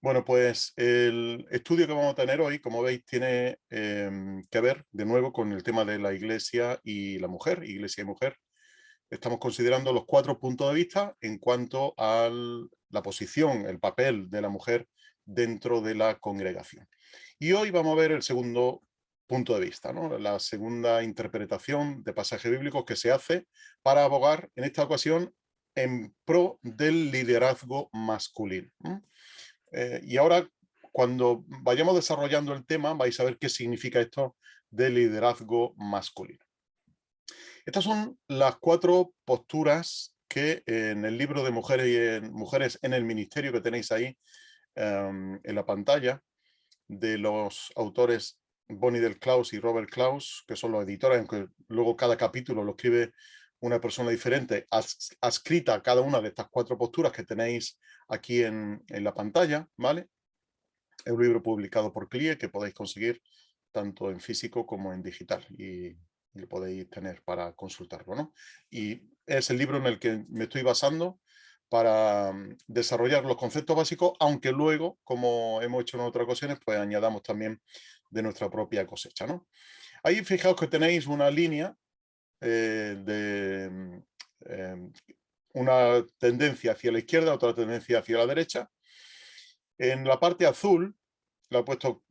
Bueno, pues el estudio que vamos a tener hoy, como veis, tiene que ver de nuevo con el tema de la iglesia y la mujer, iglesia y mujer. Estamos considerando los 4 puntos de vista en cuanto a la posición, el papel de la mujer dentro de la congregación. Y hoy vamos a ver el segundo punto de vista, ¿no? La segunda interpretación de pasajes bíblicos que se hace para abogar, en esta ocasión, en pro del liderazgo masculino. Y ahora, cuando vayamos desarrollando el tema, vais a ver qué significa esto de liderazgo masculino. Estas son las 4 posturas que en el libro de Mujeres en el Ministerio que tenéis ahí en la pantalla, de los autores Bonnie Del Klaus y Robert Klaus, que son los editores, aunque luego cada capítulo lo escribe una persona diferente, adscrita a cada una de estas 4 posturas que tenéis aquí en la pantalla, ¿vale? Es un libro publicado por CLIE que podéis conseguir tanto en físico como en digital y lo podéis tener para consultarlo, ¿no? Y es el libro en el que me estoy basando para desarrollar los conceptos básicos, aunque luego, como hemos hecho en otras ocasiones, pues añadamos también de nuestra propia cosecha, ¿no? Ahí fijaos que tenéis una línea de una tendencia hacia la izquierda, otra tendencia hacia la derecha. En la parte azul, la he puesto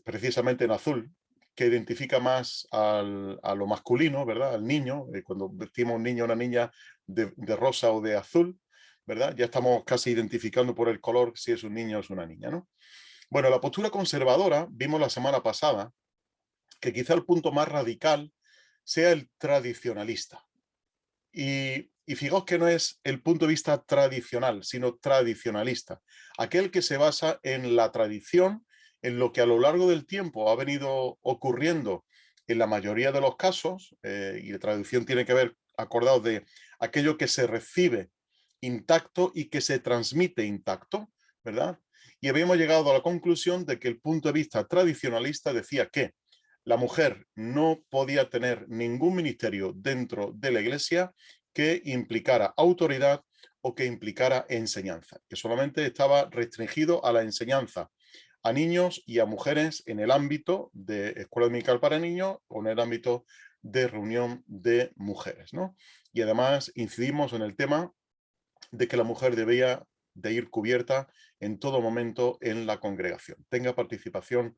precisamente en azul, que identifica más a lo masculino, ¿verdad? Al niño, cuando vestimos un niño o una niña de rosa o de azul, ¿verdad? Ya estamos casi identificando por el color si es un niño o es una niña, ¿no? Bueno, la postura conservadora, vimos la semana pasada, que quizá el punto más radical sea el tradicionalista. Y fijaos que no es el punto de vista tradicional, sino tradicionalista. Aquel que se basa en la tradición, en lo que a lo largo del tiempo ha venido ocurriendo en la mayoría de los casos, y la tradición tiene que ver, acordaos, de aquello que se recibe intacto y que se transmite intacto, ¿verdad? Y habíamos llegado a la conclusión de que el punto de vista tradicionalista decía que la mujer no podía tener ningún ministerio dentro de la iglesia que implicara autoridad o que implicara enseñanza, que solamente estaba restringido a la enseñanza a niños y a mujeres en el ámbito de escuela dominical para niños o en el ámbito de reunión de mujeres, ¿no? Y además incidimos en el tema de que la mujer debía de ir cubierta en todo momento en la congregación, tenga participación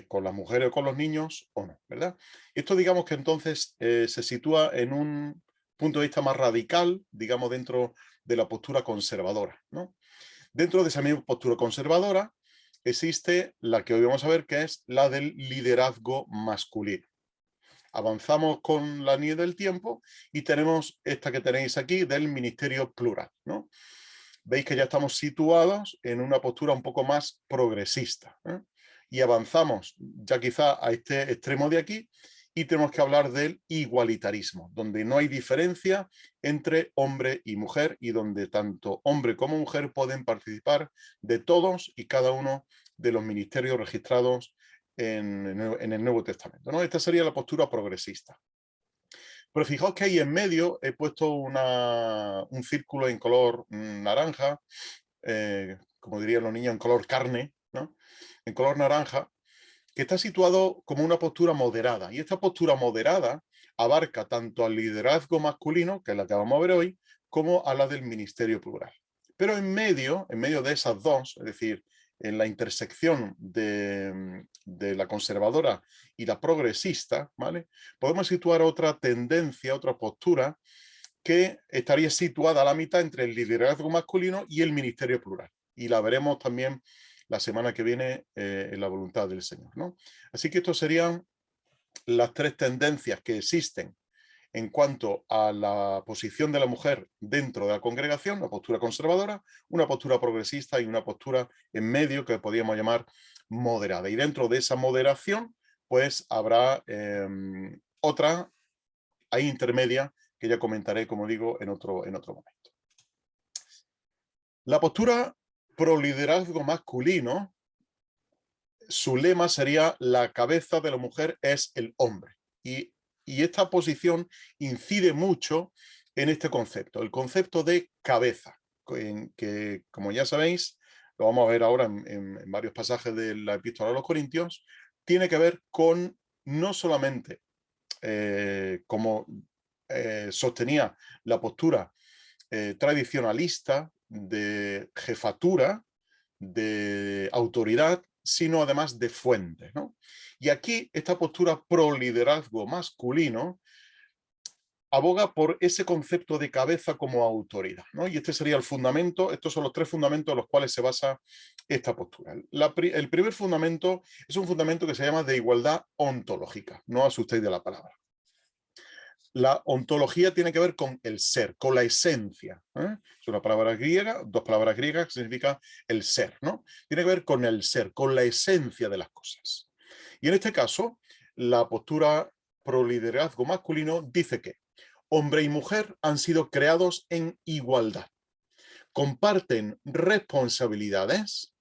con las mujeres o con los niños o no, ¿verdad? Esto digamos que entonces se sitúa en un punto de vista más radical, digamos, dentro de la postura conservadora, ¿no? Dentro de esa misma postura conservadora existe la que hoy vamos a ver, que es la del liderazgo masculino. Avanzamos con la línea del tiempo y tenemos esta que tenéis aquí del ministerio plural, ¿no? Veis que ya estamos situados en una postura un poco más progresista, ¿eh? Y avanzamos ya quizá a este extremo de aquí y tenemos que hablar del igualitarismo, donde no hay diferencia entre hombre y mujer y donde tanto hombre como mujer pueden participar de todos y cada uno de los ministerios registrados en el Nuevo Testamento, ¿no? Esta sería la postura progresista. Pero fijaos que ahí en medio he puesto un círculo en color naranja, como dirían los niños, en color carne, ¿no? En color naranja, que está situado como una postura moderada. Y esta postura moderada abarca tanto al liderazgo masculino, que es la que vamos a ver hoy, como a la del ministerio plural. Pero en medio de esas dos, es decir, en la intersección de la conservadora y la progresista, ¿vale? Podemos situar otra tendencia, otra postura que estaría situada a la mitad entre el liderazgo masculino y el ministerio plural. Y la veremos también la semana que viene en la voluntad del Señor, ¿no? Así que estos serían las 3 tendencias que existen en cuanto a la posición de la mujer dentro de la congregación, una postura conservadora, una postura progresista y una postura en medio que podríamos llamar moderada. Y dentro de esa moderación, pues habrá otra ahí intermedia que ya comentaré, como digo, en otro momento. La postura pro liderazgo masculino, su lema sería: la cabeza de la mujer es el hombre. Y esta posición incide mucho en este concepto, el concepto de cabeza, que como ya sabéis, lo vamos a ver ahora en varios pasajes de la Epístola a los Corintios, tiene que ver con no solamente como sostenía la postura tradicionalista de jefatura, de autoridad, sino además de fuente, ¿no? Y aquí esta postura pro liderazgo masculino aboga por ese concepto de cabeza como autoridad, ¿no? Y este sería el fundamento, estos son los tres fundamentos en los cuales se basa esta postura. El primer fundamento es un fundamento que se llama de igualdad ontológica, no asustéis de la palabra. La ontología tiene que ver con el ser, con la esencia. Es una palabra griega, dos palabras griegas que significa el ser, ¿no? Tiene que ver con el ser, con la esencia de las cosas. Y en este caso, la postura pro liderazgo masculino dice que hombre y mujer han sido creados en igualdad. Comparten responsabilidades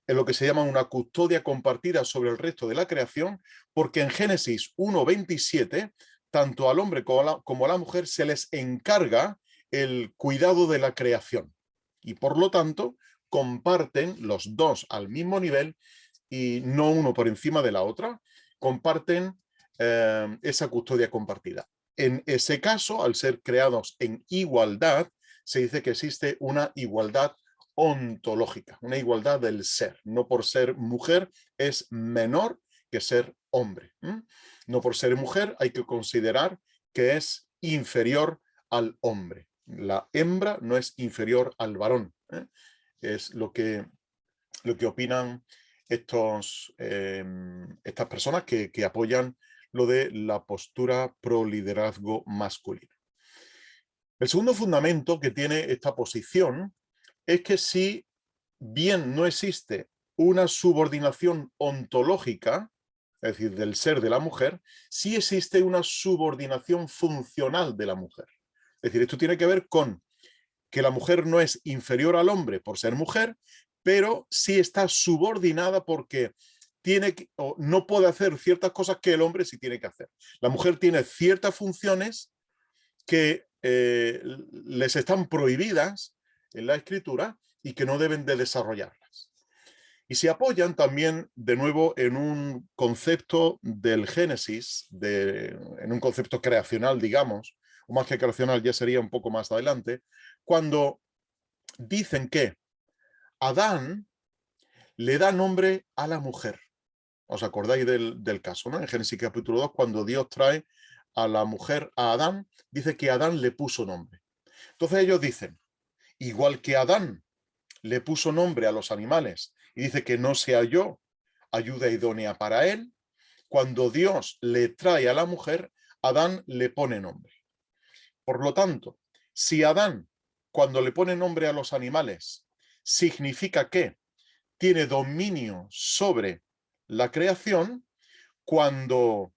en lo que se llama una custodia compartida sobre el resto de la creación, porque en Génesis 1:27 tanto al hombre como a la mujer se les encarga el cuidado de la creación. Y por lo tanto, comparten los dos al mismo nivel y no uno por encima de la otra, comparten esa custodia compartida. En ese caso, al ser creados en igualdad, se dice que existe una igualdad ontológica, una igualdad del ser. No por ser mujer es menor que ser hombre. No por ser mujer hay que considerar que es inferior al hombre. La hembra no es inferior al varón. Es lo que opinan estas personas que apoyan lo de la postura pro liderazgo masculino. El segundo fundamento que tiene esta posición es que si bien no existe una subordinación ontológica, es decir, del ser de la mujer, sí existe una subordinación funcional de la mujer. Es decir, esto tiene que ver con que la mujer no es inferior al hombre por ser mujer, pero sí está subordinada porque tiene que, o no puede hacer ciertas cosas que el hombre sí tiene que hacer. La mujer tiene ciertas funciones que les están prohibidas en la escritura y que no deben de desarrollarlas. Y se apoyan también, de nuevo, en un concepto del Génesis, en un concepto creacional, digamos, o más que creacional ya sería un poco más adelante, cuando dicen que Adán le da nombre a la mujer. ¿Os acordáis del caso, ¿no? En Génesis capítulo 2, cuando Dios trae a la mujer a Adán, dice que Adán le puso nombre. Entonces ellos dicen, igual que Adán le puso nombre a los animales y dice que no se halló ayuda idónea para él, cuando Dios le trae a la mujer, Adán le pone nombre. Por lo tanto, si Adán, cuando le pone nombre a los animales, significa que tiene dominio sobre la creación, cuando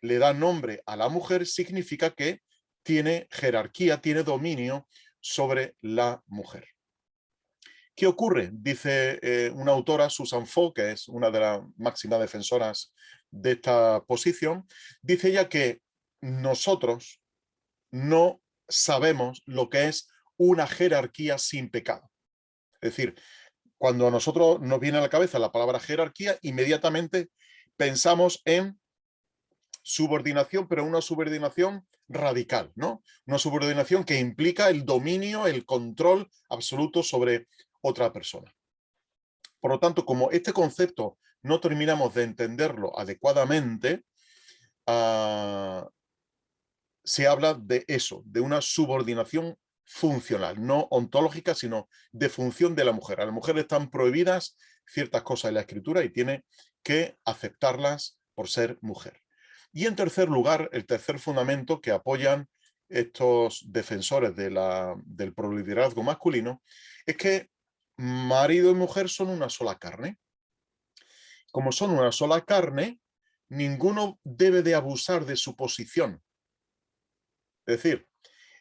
le da nombre a la mujer, significa que tiene jerarquía, tiene dominio sobre la mujer. ¿Qué ocurre? Dice una autora, Susan Fogg, que es una de las máximas defensoras de esta posición, dice ella que nosotros no sabemos lo que es una jerarquía sin pecado. Es decir, cuando a nosotros nos viene a la cabeza la palabra jerarquía, inmediatamente pensamos en subordinación, pero una subordinación radical, ¿no? Una subordinación que implica el dominio, el control absoluto sobre otra persona. Por lo tanto, como este concepto no terminamos de entenderlo adecuadamente, se habla de eso, de una subordinación funcional, no ontológica, sino de función de la mujer. A la mujer le están prohibidas ciertas cosas en la escritura y tiene que aceptarlas por ser mujer. Y en tercer lugar, el tercer fundamento que apoyan estos defensores del proliderazgo masculino es que marido y mujer son una sola carne. Como son una sola carne, ninguno debe de abusar de su posición. Es decir,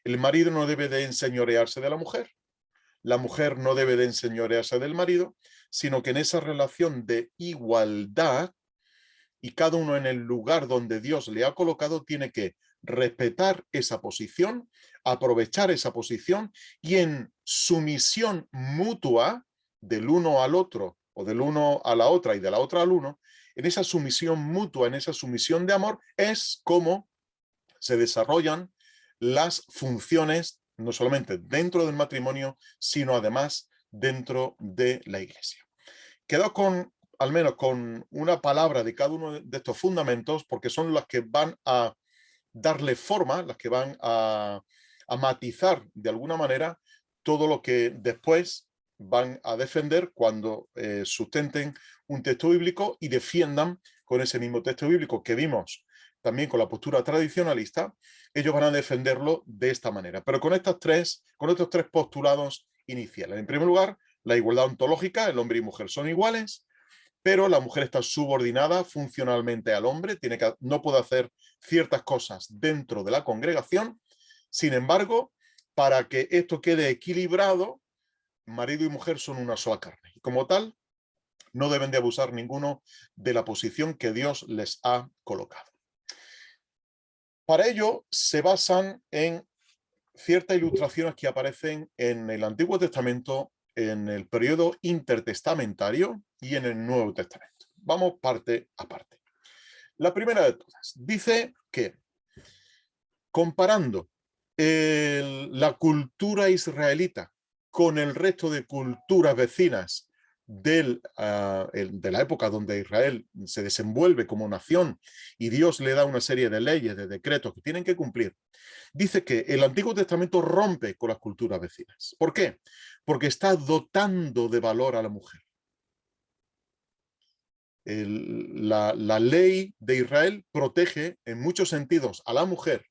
el marido no debe de enseñorearse de la mujer no debe de enseñorearse del marido, sino que en esa relación de igualdad y cada uno en el lugar donde Dios le ha colocado tiene que respetar esa posición, aprovechar esa posición y en sumisión mutua del uno al otro, o del uno a la otra y de la otra al uno, en esa sumisión mutua, en esa sumisión de amor, es como se desarrollan las funciones, no solamente dentro del matrimonio, sino además dentro de la iglesia. Quedaos con, al menos con una palabra de cada uno de estos fundamentos, porque son las que van a darle forma, las que van a matizar de alguna manera todo lo que después van a defender cuando sustenten un texto bíblico y defiendan con ese mismo texto bíblico que vimos también con la postura tradicionalista, ellos van a defenderlo de esta manera. Pero con estos tres postulados iniciales. En primer lugar, la igualdad ontológica, el hombre y mujer son iguales, pero la mujer está subordinada funcionalmente al hombre, no puede hacer ciertas cosas dentro de la congregación. Sin embargo, para que esto quede equilibrado, marido y mujer son una sola carne. Y como tal, no deben de abusar ninguno de la posición que Dios les ha colocado. Para ello, se basan en ciertas ilustraciones que aparecen en el Antiguo Testamento, en el periodo intertestamentario y en el Nuevo Testamento. Vamos parte a parte. La primera de todas dice que, comparando la cultura israelita con el resto de culturas vecinas de la época donde Israel se desenvuelve como nación y Dios le da una serie de leyes, de decretos que tienen que cumplir, dice que el Antiguo Testamento rompe con las culturas vecinas. ¿Por qué? Porque está dotando de valor a la mujer. La ley de Israel protege en muchos sentidos a la mujer.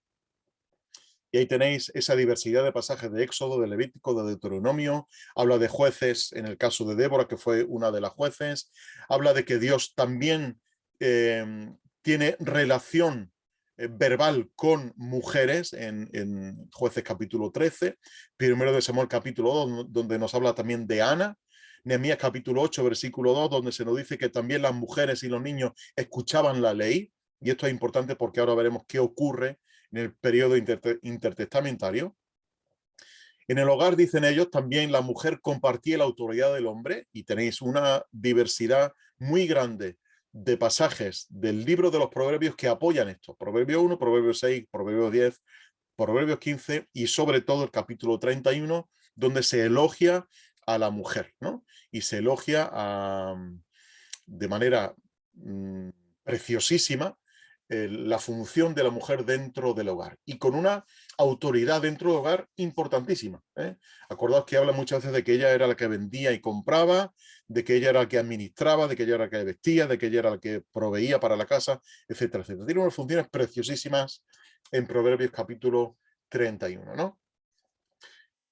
Y ahí tenéis esa diversidad de pasajes de Éxodo, de Levítico, de Deuteronomio. Habla de jueces, en el caso de Débora, que fue una de las jueces. Habla de que Dios también tiene relación verbal con mujeres en Jueces capítulo 13. Primero de Samuel capítulo 2, donde nos habla también de Ana. Nehemías capítulo 8, versículo 2, donde se nos dice que también las mujeres y los niños escuchaban la ley. Y esto es importante porque ahora veremos qué ocurre en el periodo intertestamentario. En el hogar, dicen ellos, también la mujer compartía la autoridad del hombre y tenéis una diversidad muy grande de pasajes del libro de los Proverbios que apoyan esto. Proverbio 1, Proverbio 6, Proverbio 10, Proverbios 15 y sobre todo el capítulo 31, donde se elogia a la mujer, ¿no? Y se elogia de manera preciosísima la función de la mujer dentro del hogar y con una autoridad dentro del hogar importantísima. Acordaos que habla muchas veces de que ella era la que vendía y compraba, de que ella era la que administraba, de que ella era la que vestía, de que ella era la que proveía para la casa, etcétera, etcétera. Tiene unas funciones preciosísimas en Proverbios capítulo 31, ¿no?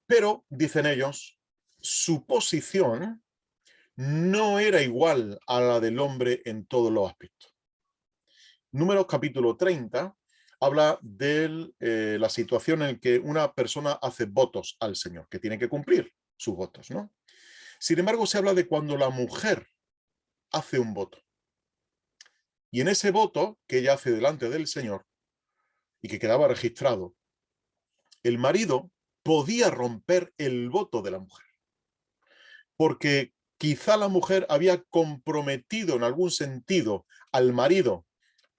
Pero, dicen ellos, su posición no era igual a la del hombre en todos los aspectos. Números capítulo 30 habla de la situación en que una persona hace votos al Señor, que tiene que cumplir sus votos, ¿no? Sin embargo, se habla de cuando la mujer hace un voto. Y en ese voto que ella hace delante del Señor y que quedaba registrado, el marido podía romper el voto de la mujer. Porque quizá la mujer había comprometido en algún sentido al marido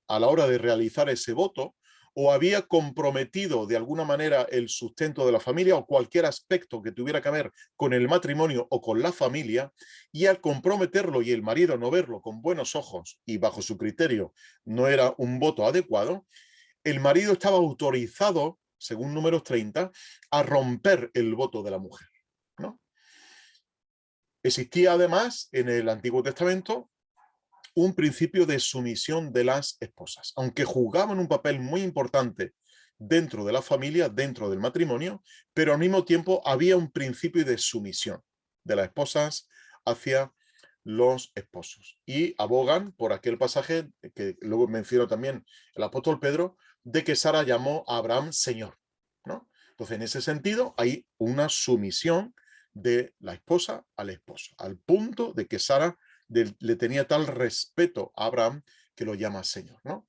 a la hora de realizar ese voto, o había comprometido de alguna manera el sustento de la familia o cualquier aspecto que tuviera que ver con el matrimonio o con la familia, y al comprometerlo y el marido no verlo con buenos ojos y bajo su criterio no era un voto adecuado, el marido estaba autorizado, según Números 30, a romper el voto de la mujer, ¿no? Existía además en el Antiguo Testamento un principio de sumisión de las esposas, aunque jugaban un papel muy importante dentro de la familia, dentro del matrimonio, pero al mismo tiempo había un principio de sumisión de las esposas hacia los esposos. Y abogan por aquel pasaje que luego mencionó también el apóstol Pedro, de que Sara llamó a Abraham Señor, ¿no? Entonces, en ese sentido, hay una sumisión de la esposa al esposo, al punto de que Sara le tenía tal respeto a Abraham que lo llama Señor, ¿no?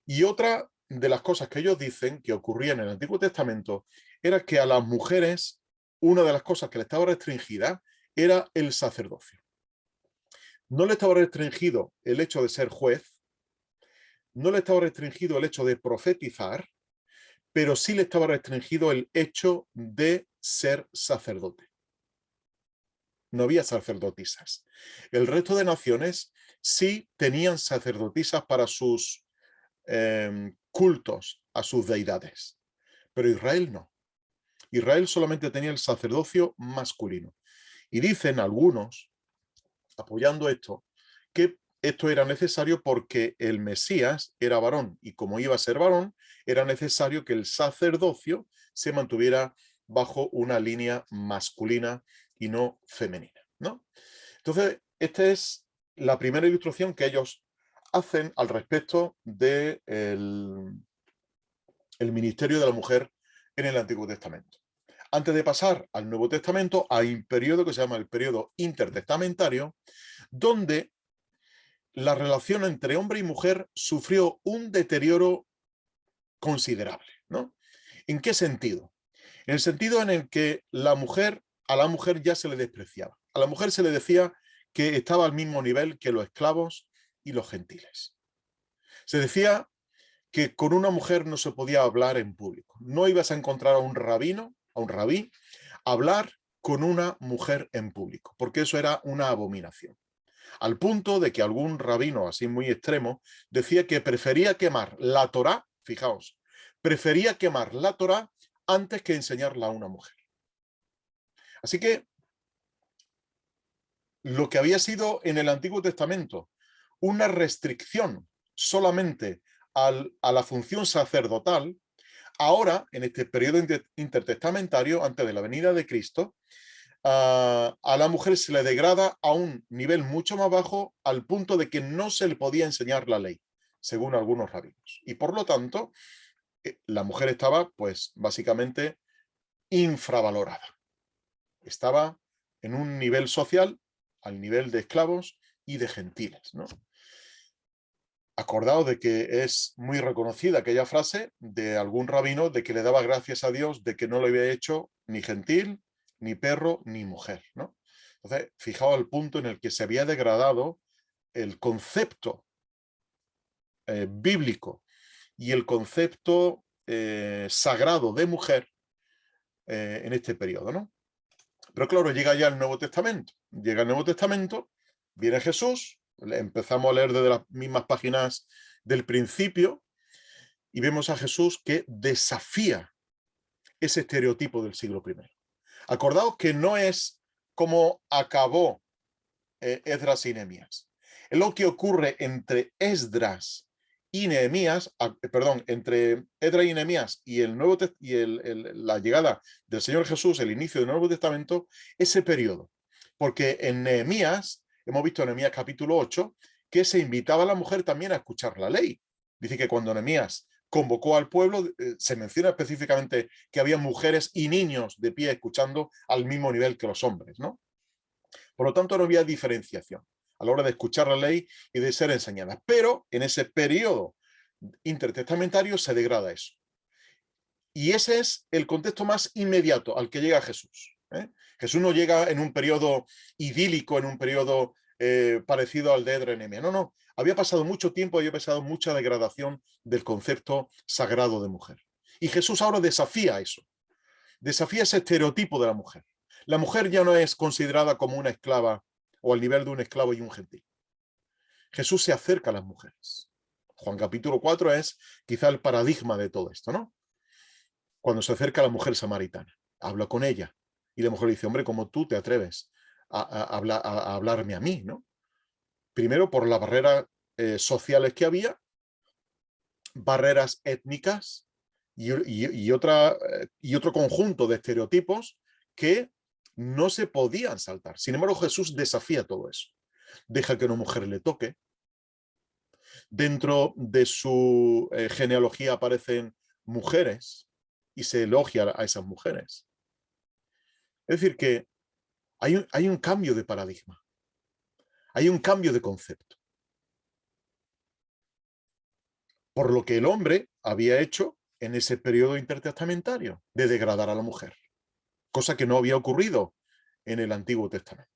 Y otra de las cosas que ellos dicen que ocurría en el Antiguo Testamento era que a las mujeres una de las cosas que le estaba restringida era el sacerdocio. No le estaba restringido el hecho de ser juez, no le estaba restringido el hecho de profetizar, pero sí le estaba restringido el hecho de ser sacerdote. No había sacerdotisas. El resto de naciones sí tenían sacerdotisas para sus cultos a sus deidades, pero Israel no. Israel solamente tenía el sacerdocio masculino. Y dicen algunos, apoyando esto, que esto era necesario porque el Mesías era varón y como iba a ser varón, era necesario que el sacerdocio se mantuviera bajo una línea masculina y no femenina, ¿no? Entonces, esta es la primera ilustración que ellos hacen al respecto del el ministerio de la mujer en el Antiguo Testamento. Antes de pasar al Nuevo Testamento, hay un periodo que se llama el periodo intertestamentario, donde la relación entre hombre y mujer sufrió un deterioro considerable, ¿no? ¿En qué sentido? En el sentido en el que a la mujer ya se le despreciaba. A la mujer se le decía que estaba al mismo nivel que los esclavos y los gentiles. Se decía que con una mujer no se podía hablar en público. No ibas a encontrar a un rabino, a un rabí, hablar con una mujer en público, porque eso era una abominación. Al punto de que algún rabino así muy extremo decía que prefería quemar la Torá, fijaos, prefería quemar la Torá antes que enseñarla a una mujer. Así que lo que había sido en el Antiguo Testamento una restricción solamente a la función sacerdotal, ahora, en este periodo intertestamentario, antes de la venida de Cristo, a la mujer se le degrada a un nivel mucho más bajo, al punto de que no se le podía enseñar la ley, según algunos rabinos. Y por lo tanto, la mujer estaba, pues, básicamente infravalorada. Estaba en un nivel social, al nivel de esclavos y de gentiles, ¿no? Acordaos de que es muy reconocida aquella frase de algún rabino de que le daba gracias a Dios de que no lo había hecho ni gentil, ni perro, ni mujer, ¿no? Entonces, fijaos el punto en el que se había degradado el concepto bíblico y el concepto sagrado de mujer en este periodo, ¿no? Pero claro, llega ya el Nuevo Testamento. Llega el Nuevo Testamento, viene Jesús, empezamos a leer desde las mismas páginas del principio y vemos a Jesús que desafía ese estereotipo del siglo I. Acordaos que no es como acabó Esdras y Nehemías. Es lo que ocurre entre Esdras y Nehemías, perdón, entre Esdras y Nehemías y, la llegada del Señor Jesús, el inicio del Nuevo Testamento, ese periodo. Porque en Nehemías, hemos visto en Nehemías capítulo 8, que se invitaba a la mujer también a escuchar la ley. Dice que cuando Nehemías convocó al pueblo, se menciona específicamente que había mujeres y niños de pie escuchando al mismo nivel que los hombres, ¿no? Por lo tanto, no había diferenciación a la hora de escuchar la ley y de ser enseñadas. Pero en ese periodo intertestamentario se degrada eso. Y ese es el contexto más inmediato al que llega Jesús. Jesús no llega en un periodo idílico, en un periodo parecido al de Esdras y Nehemías. No, no. Había pasado mucho tiempo, había pasado mucha degradación del concepto sagrado de mujer. Y Jesús ahora desafía eso. Desafía ese estereotipo de la mujer. La mujer ya no es considerada como una esclava o al nivel de un esclavo y un gentil. Jesús se acerca a las mujeres. Juan capítulo 4 es quizá el paradigma de todo esto, ¿no? Cuando se acerca a la mujer samaritana, habla con ella y la mujer dice, hombre, ¿cómo tú te atreves a hablarme a mí, ¿no? Primero por las barreras sociales que había, barreras étnicas y otro conjunto de estereotipos que no se podían saltar. Sin embargo, Jesús desafía todo eso. Deja que una mujer le toque. Dentro de su genealogía aparecen mujeres y se elogia a esas mujeres. Es decir, que hay un cambio de paradigma. Hay un cambio de concepto. Por lo que el hombre había hecho en ese periodo intertestamentario de degradar a la mujer. Cosa que no había ocurrido en el Antiguo Testamento.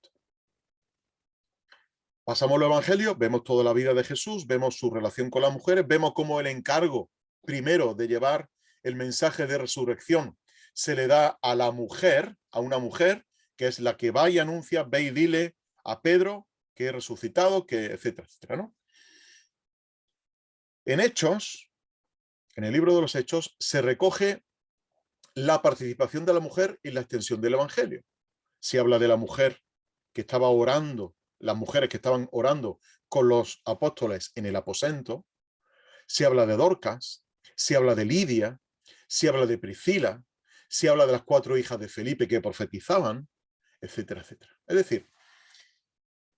Pasamos al Evangelio, vemos toda la vida de Jesús, vemos su relación con las mujeres, vemos cómo el encargo primero de llevar el mensaje de resurrección se le da a la mujer, a una mujer, que es la que va y anuncia, ve y dile a Pedro que he resucitado, que etcétera, etcétera, ¿no? En Hechos, en el libro de los Hechos, se recoge la participación de la mujer en la extensión del Evangelio. Se habla de la mujer que estaba orando, las mujeres que estaban orando con los apóstoles en el aposento, se habla de Dorcas, se habla de Lidia, se habla de Priscila, se habla de las 4 hijas de Felipe que profetizaban, etcétera, etcétera. Es decir,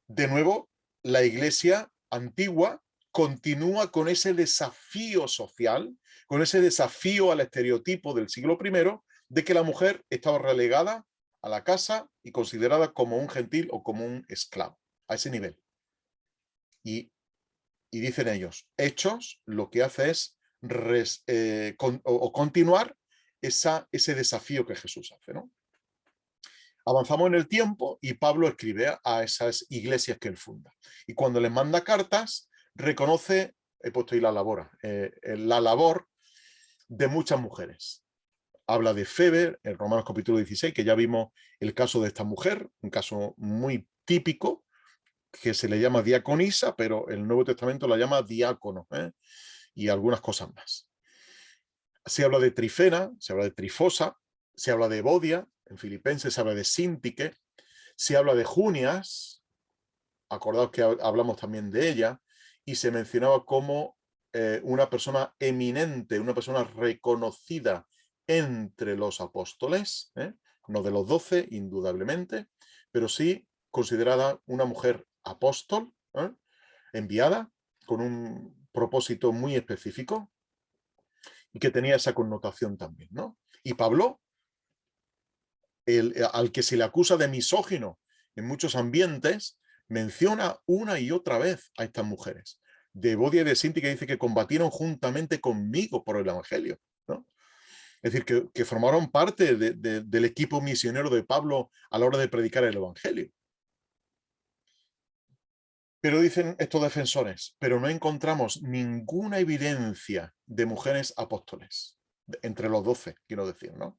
de nuevo, la iglesia antigua continúa con ese desafío social, con ese desafío al estereotipo del siglo I de que la mujer estaba relegada a la casa y considerada como un gentil o como un esclavo, a ese nivel. Y dicen ellos, Hechos lo que hace es continuar ese desafío que Jesús hace, ¿no? Avanzamos en el tiempo y Pablo escribe a esas iglesias que él funda. Y cuando les manda cartas, reconoce, he puesto ahí la labor de muchas mujeres. Habla de Febe, en Romanos capítulo 16, que ya vimos el caso de esta mujer, un caso muy típico, que se le llama diaconisa, pero el Nuevo Testamento la llama diácono, y algunas cosas más. Se habla de Trifena, se habla de Trifosa, se habla de Evodia, en Filipenses se habla de Síntique, se habla de Junias, acordaos que hablamos también de ella, y se mencionaba como una persona eminente, una persona reconocida entre los apóstoles, no de los 12, indudablemente, pero sí considerada una mujer apóstol, enviada, con un propósito muy específico, y que tenía esa connotación también, ¿no? Y Pablo, al que se le acusa de misógino en muchos ambientes, menciona una y otra vez a estas mujeres. De Evodia y de Síntique dice que combatieron juntamente conmigo por el Evangelio, ¿no? Es decir, que formaron parte del equipo misionero de Pablo a la hora de predicar el Evangelio. Pero dicen estos defensores, pero no encontramos ninguna evidencia de mujeres apóstoles, entre los 12, quiero decir, ¿no?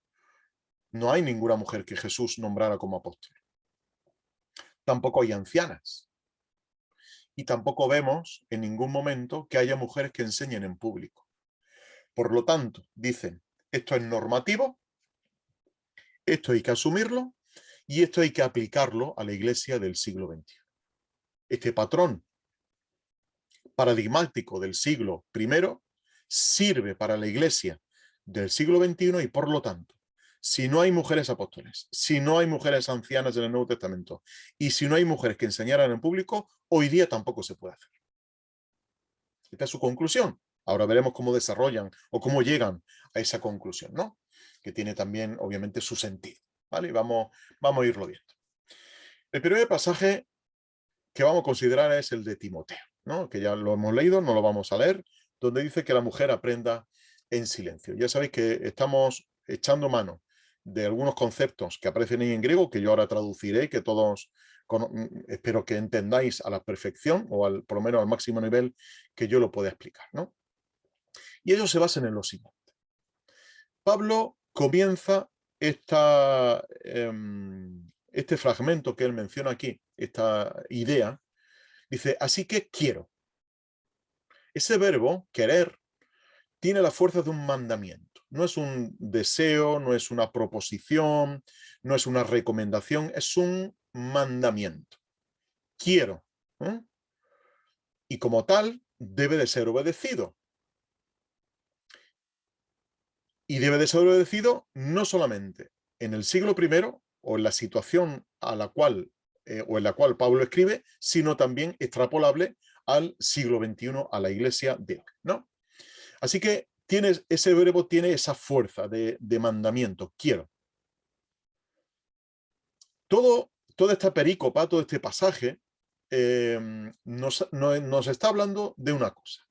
No hay ninguna mujer que Jesús nombrara como apóstol. Tampoco hay ancianas. Y tampoco vemos en ningún momento que haya mujeres que enseñen en público. Por lo tanto, dicen, esto es normativo, esto hay que asumirlo y esto hay que aplicarlo a la iglesia del siglo XXI. Este patrón paradigmático del siglo I sirve para la iglesia del siglo XXI y por lo tanto, si no hay mujeres apóstoles, si no hay mujeres ancianas en el Nuevo Testamento y si no hay mujeres que enseñaran en público, hoy día tampoco se puede hacer. Esta es su conclusión. Ahora veremos cómo desarrollan o cómo llegan a esa conclusión, ¿no? Que tiene también, obviamente, su sentido, ¿vale? Y vamos a irlo viendo. El primer pasaje que vamos a considerar es el de Timoteo, ¿no? Que ya lo hemos leído, no lo vamos a leer, donde dice que la mujer aprenda en silencio. Ya sabéis que estamos echando mano de algunos conceptos que aparecen ahí en griego, que yo ahora traduciré, que todos espero que entendáis a la perfección, o por lo menos al máximo nivel que yo lo pueda explicar, ¿no? Y ellos se basan en lo siguiente. Pablo comienza este fragmento que él menciona aquí, esta idea, dice, así que quiero. Ese verbo, querer, tiene la fuerza de un mandamiento. No es un deseo, no es una proposición, no es una recomendación, es un mandamiento. Quiero. Y como tal, debe de ser obedecido. Y debe de ser obedecido no solamente en el siglo I o en la situación a la cual, o en la cual Pablo escribe, sino también extrapolable al siglo XXI, a la iglesia de hoy, ¿no? Así que ese verbo tiene esa fuerza de mandamiento, quiero. Toda esta perícopa, todo este pasaje, nos está hablando de una cosa.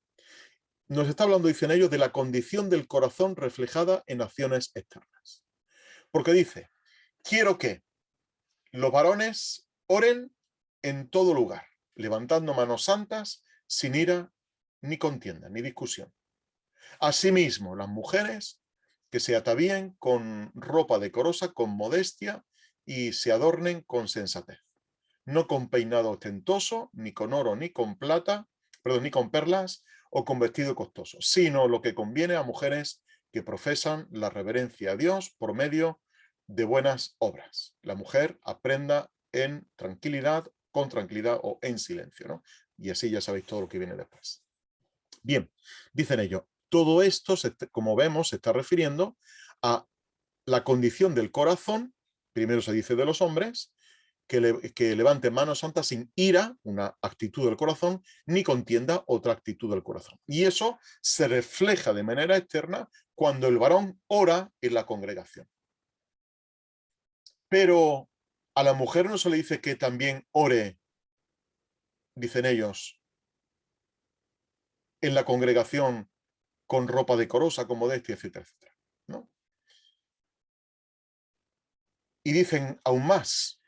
Nos está hablando, dicen ellos, de la condición del corazón reflejada en acciones externas. Porque dice, quiero que los varones oren en todo lugar, levantando manos santas, sin ira, ni contienda, ni discusión. Asimismo, las mujeres que se atavíen con ropa decorosa, con modestia, y se adornen con sensatez. No con peinado ostentoso, ni con oro, ni con plata, perdón, ni con perlas, o con vestido costoso, sino lo que conviene a mujeres que profesan la reverencia a Dios por medio de buenas obras. La mujer aprenda en tranquilidad, con tranquilidad o en silencio, ¿no? Y así ya sabéis todo lo que viene después. Bien, dicen ellos, todo esto, como vemos, se está refiriendo a la condición del corazón, primero se dice de los hombres, que levanten manos santas sin ira, una actitud del corazón, ni contienda, otra actitud del corazón. Y eso se refleja de manera externa cuando el varón ora en la congregación. Pero a la mujer no se le dice que también ore, dicen ellos, en la congregación con ropa decorosa, con modestia, etcétera, etcétera, ¿no? Y dicen aún más,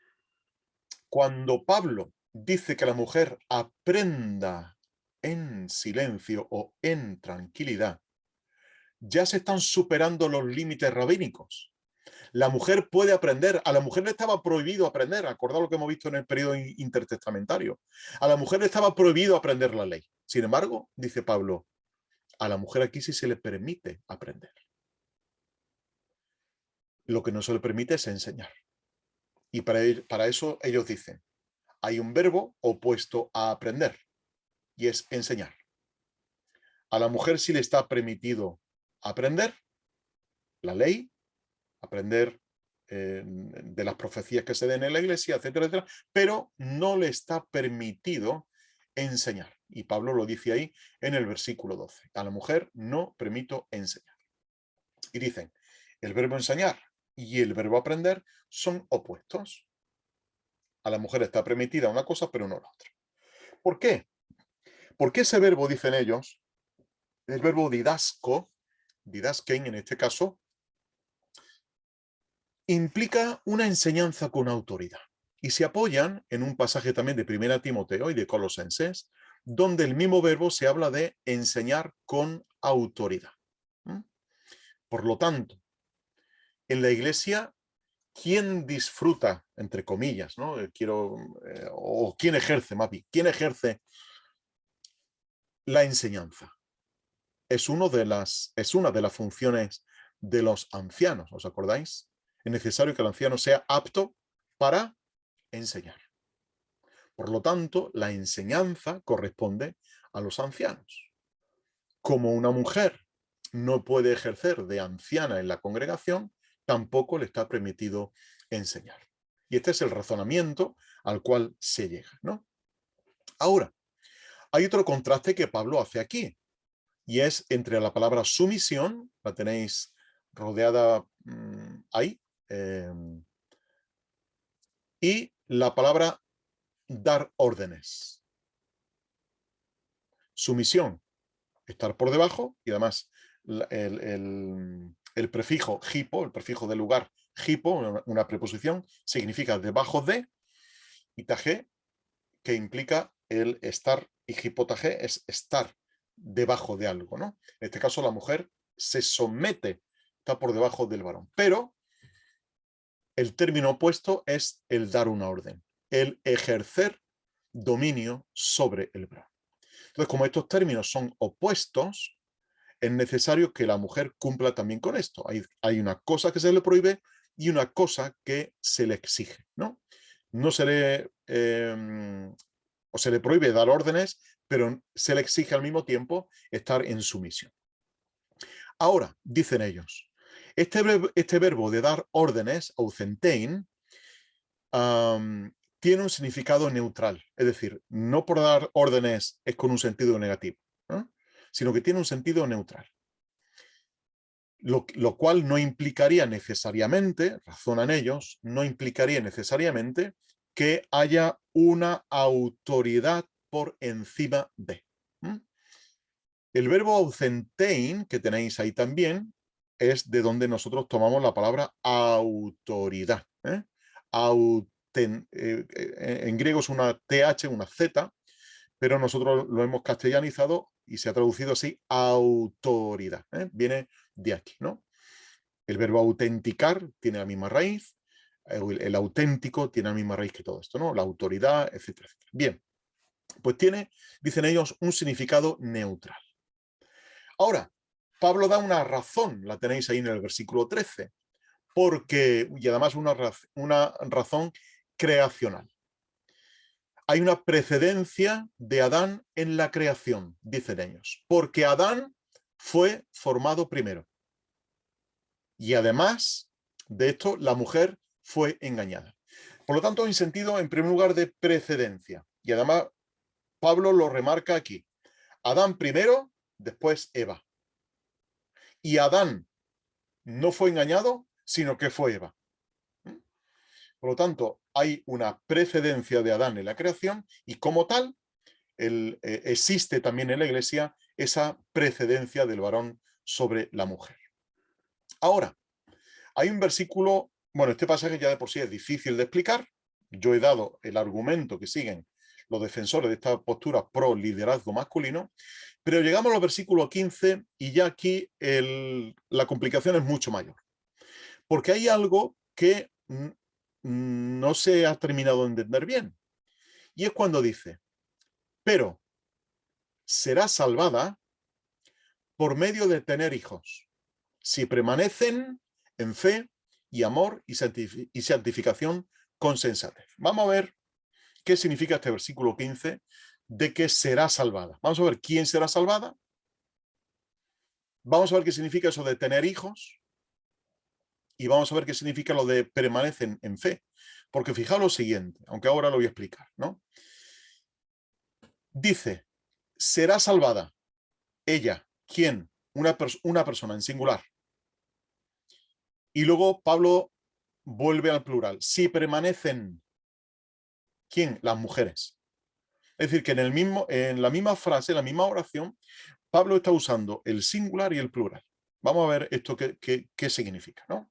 cuando Pablo dice que la mujer aprenda en silencio o en tranquilidad, ya se están superando los límites rabínicos. La mujer puede aprender, a la mujer le estaba prohibido aprender, acordad lo que hemos visto en el periodo intertestamentario, a la mujer le estaba prohibido aprender la ley. Sin embargo, dice Pablo, a la mujer aquí sí se le permite aprender. Lo que no se le permite es enseñar. Y para eso ellos dicen, hay un verbo opuesto a aprender, y es enseñar. A la mujer sí le está permitido aprender la ley, aprender de las profecías que se den en la iglesia, etcétera, etcétera, pero no le está permitido enseñar. Y Pablo lo dice ahí en el versículo 12. A la mujer no permito enseñar. Y dicen, el verbo enseñar y el verbo aprender son opuestos. A la mujer está permitida una cosa, pero no la otra. ¿Por qué? Porque ese verbo, dicen ellos, el verbo didasco, didasken en este caso, implica una enseñanza con autoridad. Y se apoyan en un pasaje también de 1 Timoteo y de Colosenses, donde el mismo verbo se habla de enseñar con autoridad. Por lo tanto, en la iglesia, ¿quién disfruta, entre comillas, ¿no? O quién ejerce, más bien, quién ejerce la enseñanza? Es una de las funciones de los ancianos, ¿os acordáis? Es necesario que el anciano sea apto para enseñar. Por lo tanto, la enseñanza corresponde a los ancianos. Como una mujer no puede ejercer de anciana en la congregación, tampoco le está permitido enseñar. Y este es el razonamiento al cual se llega, ¿no? Ahora, hay otro contraste que Pablo hace aquí, y es entre la palabra sumisión, la tenéis rodeada ahí, y la palabra dar órdenes. Sumisión, estar por debajo, y además el prefijo hipo, el prefijo del lugar hipo, una preposición, significa debajo de, y tajé, que implica el estar, y hipotajé es estar debajo de algo, ¿no? En este caso la mujer se somete, está por debajo del varón, pero el término opuesto es el dar una orden, el ejercer dominio sobre el varón. Entonces, como estos términos son opuestos, es necesario que la mujer cumpla también con esto. Hay una cosa que se le prohíbe y una cosa que se le exige, ¿no? No se le, o se le prohíbe dar órdenes, pero se le exige al mismo tiempo estar en sumisión. Ahora, dicen ellos, este verbo de dar órdenes, ausentein, tiene un significado neutral. Es decir, no por dar órdenes es con un sentido negativo, ¿no? Sino que tiene un sentido neutral. Lo cual no implicaría necesariamente, razonan ellos, no implicaría necesariamente que haya una autoridad por encima de. El verbo ausentein, que tenéis ahí también, es de donde nosotros tomamos la palabra autoridad. en griego es una TH, una Z, pero nosotros lo hemos castellanizado y se ha traducido así, autoridad. Viene de aquí, ¿no? El verbo autenticar tiene la misma raíz, el auténtico tiene la misma raíz que todo esto, ¿no? La autoridad, etcétera, etcétera. Bien, pues tiene, dicen ellos, un significado neutral. Ahora, Pablo da una razón, la tenéis ahí en el versículo 13, porque, y además una razón creacional. Hay una precedencia de Adán en la creación, dicen ellos, porque Adán fue formado primero. Y además de esto, la mujer fue engañada. Por lo tanto, hay sentido, en primer lugar, de precedencia. Y además, Pablo lo remarca aquí. Adán primero, después Eva. Y Adán no fue engañado, sino que fue Eva. Por lo tanto, hay una precedencia de Adán en la creación y como tal, existe también en la Iglesia esa precedencia del varón sobre la mujer. Ahora, hay un versículo, bueno, este pasaje ya de por sí es difícil de explicar. Yo he dado el argumento que siguen los defensores de esta postura pro liderazgo masculino, pero llegamos al versículo 15 y ya aquí la complicación es mucho mayor. Porque hay algo que no se ha terminado de entender bien. Y es cuando dice, pero será salvada por medio de tener hijos, si permanecen en fe y amor y santificación con sensatez. Vamos a ver qué significa este versículo 15 de que será salvada. Vamos a ver quién será salvada. Vamos a ver qué significa eso de tener hijos. Y vamos a ver qué significa lo de permanecen en fe. Porque fijaos lo siguiente, aunque ahora lo voy a explicar, ¿no? Dice, será salvada ella. ¿Quién? Una persona en singular. Y luego Pablo vuelve al plural. Si permanecen, ¿quién? Las mujeres. Es decir, que en la misma frase, en la misma oración, Pablo está usando el singular y el plural. Vamos a ver esto qué significa, ¿no?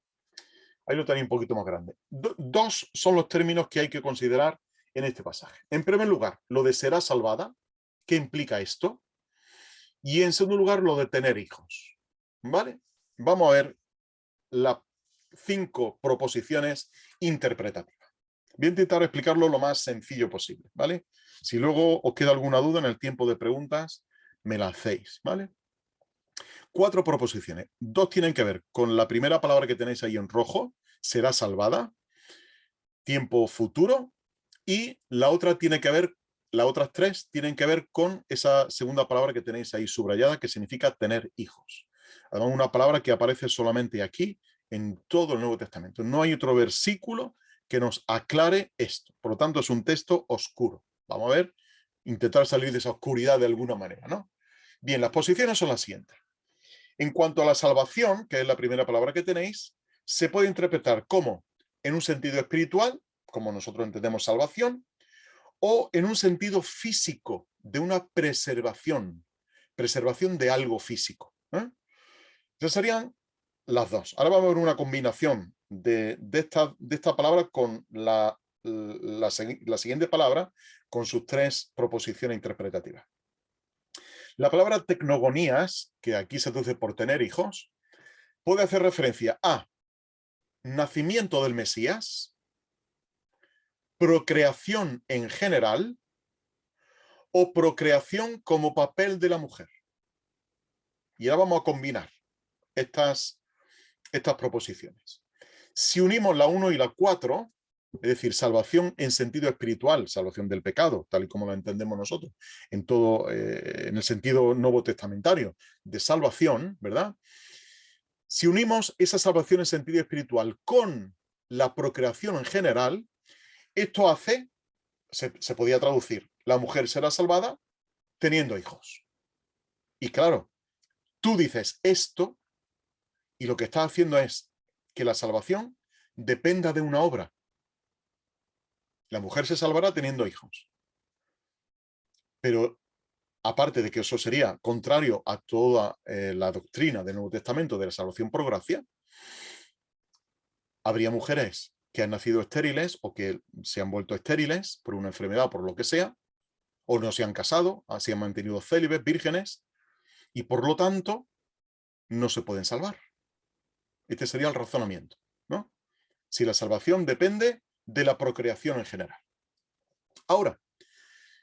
Ahí lo tenéis un poquito más grande. Dos son los términos que hay que considerar en este pasaje. En primer lugar, lo de será salvada. ¿Qué implica esto? Y en segundo lugar, lo de tener hijos. ¿Vale? Vamos a ver las 5 proposiciones interpretativas. Voy a intentar explicarlo lo más sencillo posible, ¿vale? Si luego os queda alguna duda en el tiempo de preguntas, me la hacéis, ¿vale? 4 proposiciones. 2 tienen que ver con la primera palabra que tenéis ahí en rojo, será salvada, tiempo futuro, y la otra tiene que ver, las otras 3 tienen que ver con esa segunda palabra que tenéis ahí subrayada, que significa tener hijos. Además, una palabra que aparece solamente aquí en todo el Nuevo Testamento. No hay otro versículo que nos aclare esto. Por lo tanto, es un texto oscuro. Vamos a ver, intentar salir de esa oscuridad de alguna manera, ¿no? Bien, las posiciones son las siguientes. En cuanto a la salvación, que es la primera palabra que tenéis, se puede interpretar como en un sentido espiritual, como nosotros entendemos salvación, o en un sentido físico, de una preservación de algo físico. Entonces serían las dos. Ahora vamos a ver una combinación de esta palabra con la siguiente palabra, con sus 3 proposiciones interpretativas. La palabra tecnogonías, que aquí se traduce por tener hijos, puede hacer referencia a nacimiento del Mesías, procreación en general o procreación como papel de la mujer. Y ahora vamos a combinar estas proposiciones. Si unimos la 1 y la 4, es decir, salvación en sentido espiritual, salvación del pecado, tal y como la entendemos nosotros, en el sentido nuevo testamentario de salvación, ¿verdad? Si unimos esa salvación en sentido espiritual con la procreación en general, esto hace, se podía traducir, la mujer será salvada teniendo hijos. Y claro, tú dices esto y lo que estás haciendo es que la salvación dependa de una obra. La mujer se salvará teniendo hijos. Pero aparte de que eso sería contrario a toda la doctrina del Nuevo Testamento de la salvación por gracia, habría mujeres que han nacido estériles o que se han vuelto estériles por una enfermedad o por lo que sea, o no se han casado, se han mantenido célibes, vírgenes, y por lo tanto no se pueden salvar. Este sería el razonamiento, ¿no? Si la salvación depende de la procreación en general. Ahora,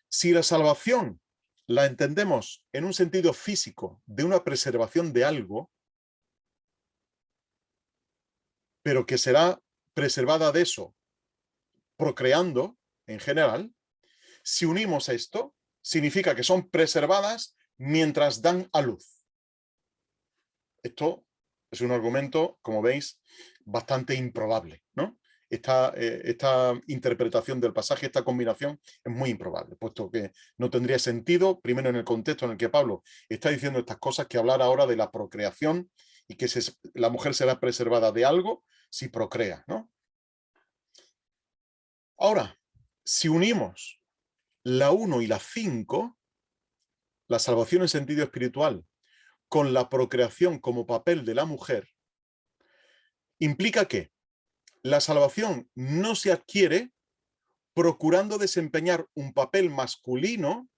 si la salvación la entendemos en un sentido físico de una preservación de algo, pero que será preservada de eso procreando en general, si unimos esto, significa que son preservadas mientras dan a luz. Esto es un argumento, como veis, bastante improbable, ¿no? Esta interpretación del pasaje, esta combinación, es muy improbable, puesto que no tendría sentido, primero en el contexto en el que Pablo está diciendo estas cosas, que hablar ahora de la procreación y que la mujer será preservada de algo si procrea, ¿no? Ahora, si unimos la 1 y la 5, la salvación en sentido espiritual, con la procreación como papel de la mujer, implica que la salvación no se adquiere procurando desempeñar un papel masculino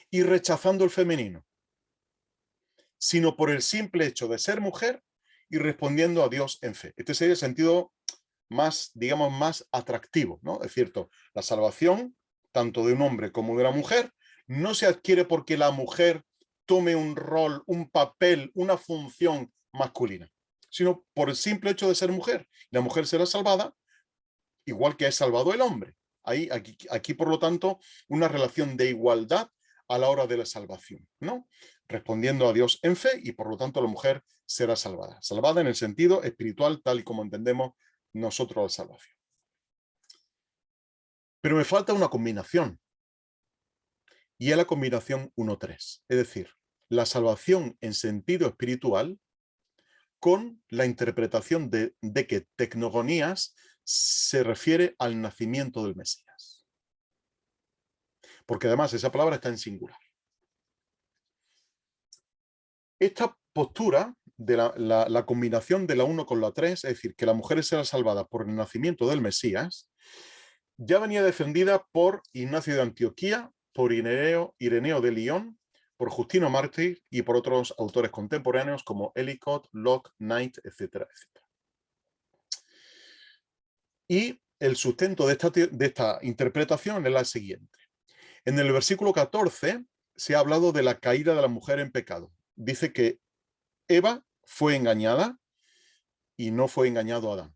y rechazando el femenino, sino por el simple hecho de ser mujer y respondiendo a Dios en fe. Este sería el sentido más, digamos, más atractivo, ¿no? Es cierto, la salvación, tanto de un hombre como de una mujer, no se adquiere porque la mujer tome un rol, un papel, una función masculina, sino por el simple hecho de ser mujer. La mujer será salvada igual que es salvado el hombre. Aquí, por lo tanto, una relación de igualdad a la hora de la salvación, ¿no? Respondiendo a Dios en fe y por lo tanto la mujer será salvada. Salvada en el sentido espiritual, tal y como entendemos nosotros la salvación. Pero me falta una combinación, y es la combinación 1-3, es decir, la salvación en sentido espiritual con la interpretación de que tecnogonías se refiere al nacimiento del Mesías. Porque además esa palabra está en singular. Esta postura de la combinación de la 1 con la 3, es decir, que la mujer será salvada por el nacimiento del Mesías, ya venía defendida por Ignacio de Antioquía, por Ireneo de Lyon, por Justino Mártir y por otros autores contemporáneos como Ellicott, Locke, Knight, etcétera, etcétera. Y el sustento de esta interpretación es la siguiente. En el versículo 14 se ha hablado de la caída de la mujer en pecado. Dice que Eva fue engañada y no fue engañado Adán.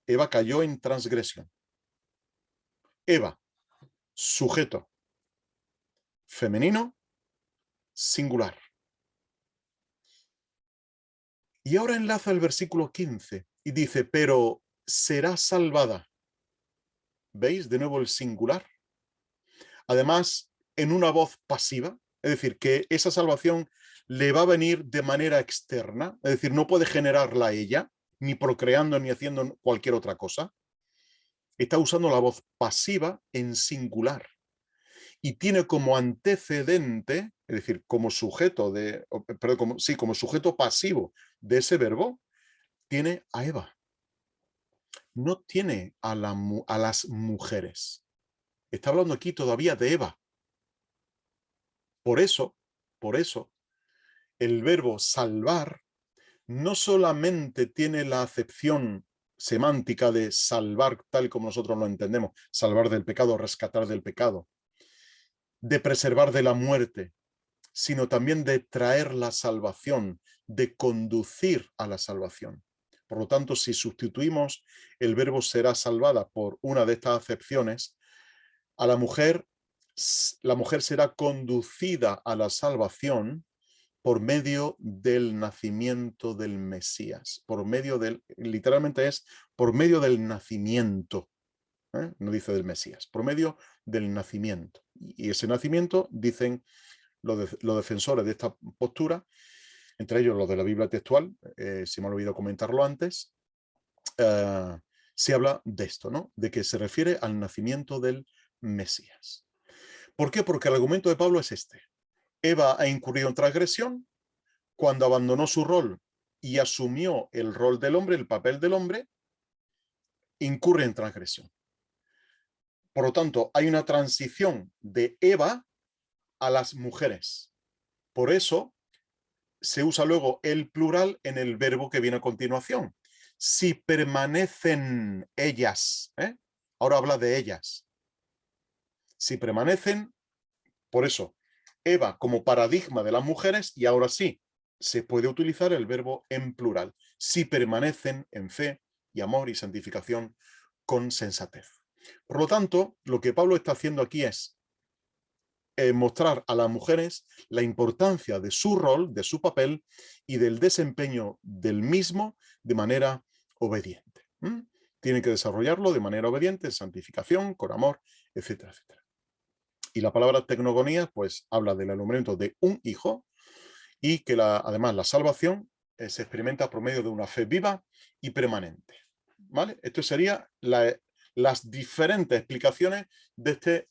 Eva cayó en transgresión. Eva, sujeto femenino, singular. Y ahora enlaza el versículo 15 y dice, pero será salvada. ¿Veis de nuevo el singular? Además, en una voz pasiva, es decir, que esa salvación le va a venir de manera externa, es decir, no puede generarla ella, ni procreando ni haciendo cualquier otra cosa. Está usando la voz pasiva en singular y tiene como antecedente, es decir, como sujeto como sujeto pasivo de ese verbo, tiene a Eva. No tiene a las mujeres. Está hablando aquí todavía de Eva. Por eso, el verbo salvar no solamente tiene la acepción semántica de salvar, tal y como nosotros lo entendemos, salvar del pecado, rescatar del pecado, de preservar de la muerte, sino también de traer la salvación, de conducir a la salvación. Por lo tanto, si sustituimos el verbo será salvada por una de estas acepciones, a la mujer será conducida a la salvación por medio del nacimiento del Mesías, literalmente es por medio del nacimiento, no dice del Mesías, por medio del nacimiento. Y ese nacimiento, dicen los defensores de esta postura, entre ellos los de la Biblia textual, se me ha olvidado comentarlo antes, se habla de esto, ¿no? De que se refiere al nacimiento del Mesías. ¿Por qué? Porque el argumento de Pablo es este. Eva ha incurrido en transgresión cuando abandonó su rol y asumió el rol del hombre, el papel del hombre, incurre en transgresión. Por lo tanto, hay una transición de Eva a las mujeres. Por eso se usa luego el plural en el verbo que viene a continuación. Si permanecen ellas, ahora habla de ellas. Si permanecen, por eso, Eva como paradigma de las mujeres, y ahora sí, se puede utilizar el verbo en plural. Si permanecen en fe y amor y santificación con sensatez. Por lo tanto, lo que Pablo está haciendo aquí es mostrar a las mujeres la importancia de su rol, de su papel y del desempeño del mismo de manera obediente. Tienen que desarrollarlo de manera obediente, santificación, con amor, etcétera, etcétera. Y la palabra tecnogonía, pues, habla del alumbramiento de un hijo y que además la salvación se experimenta por medio de una fe viva y permanente. ¿Vale? Esto serían las diferentes explicaciones de este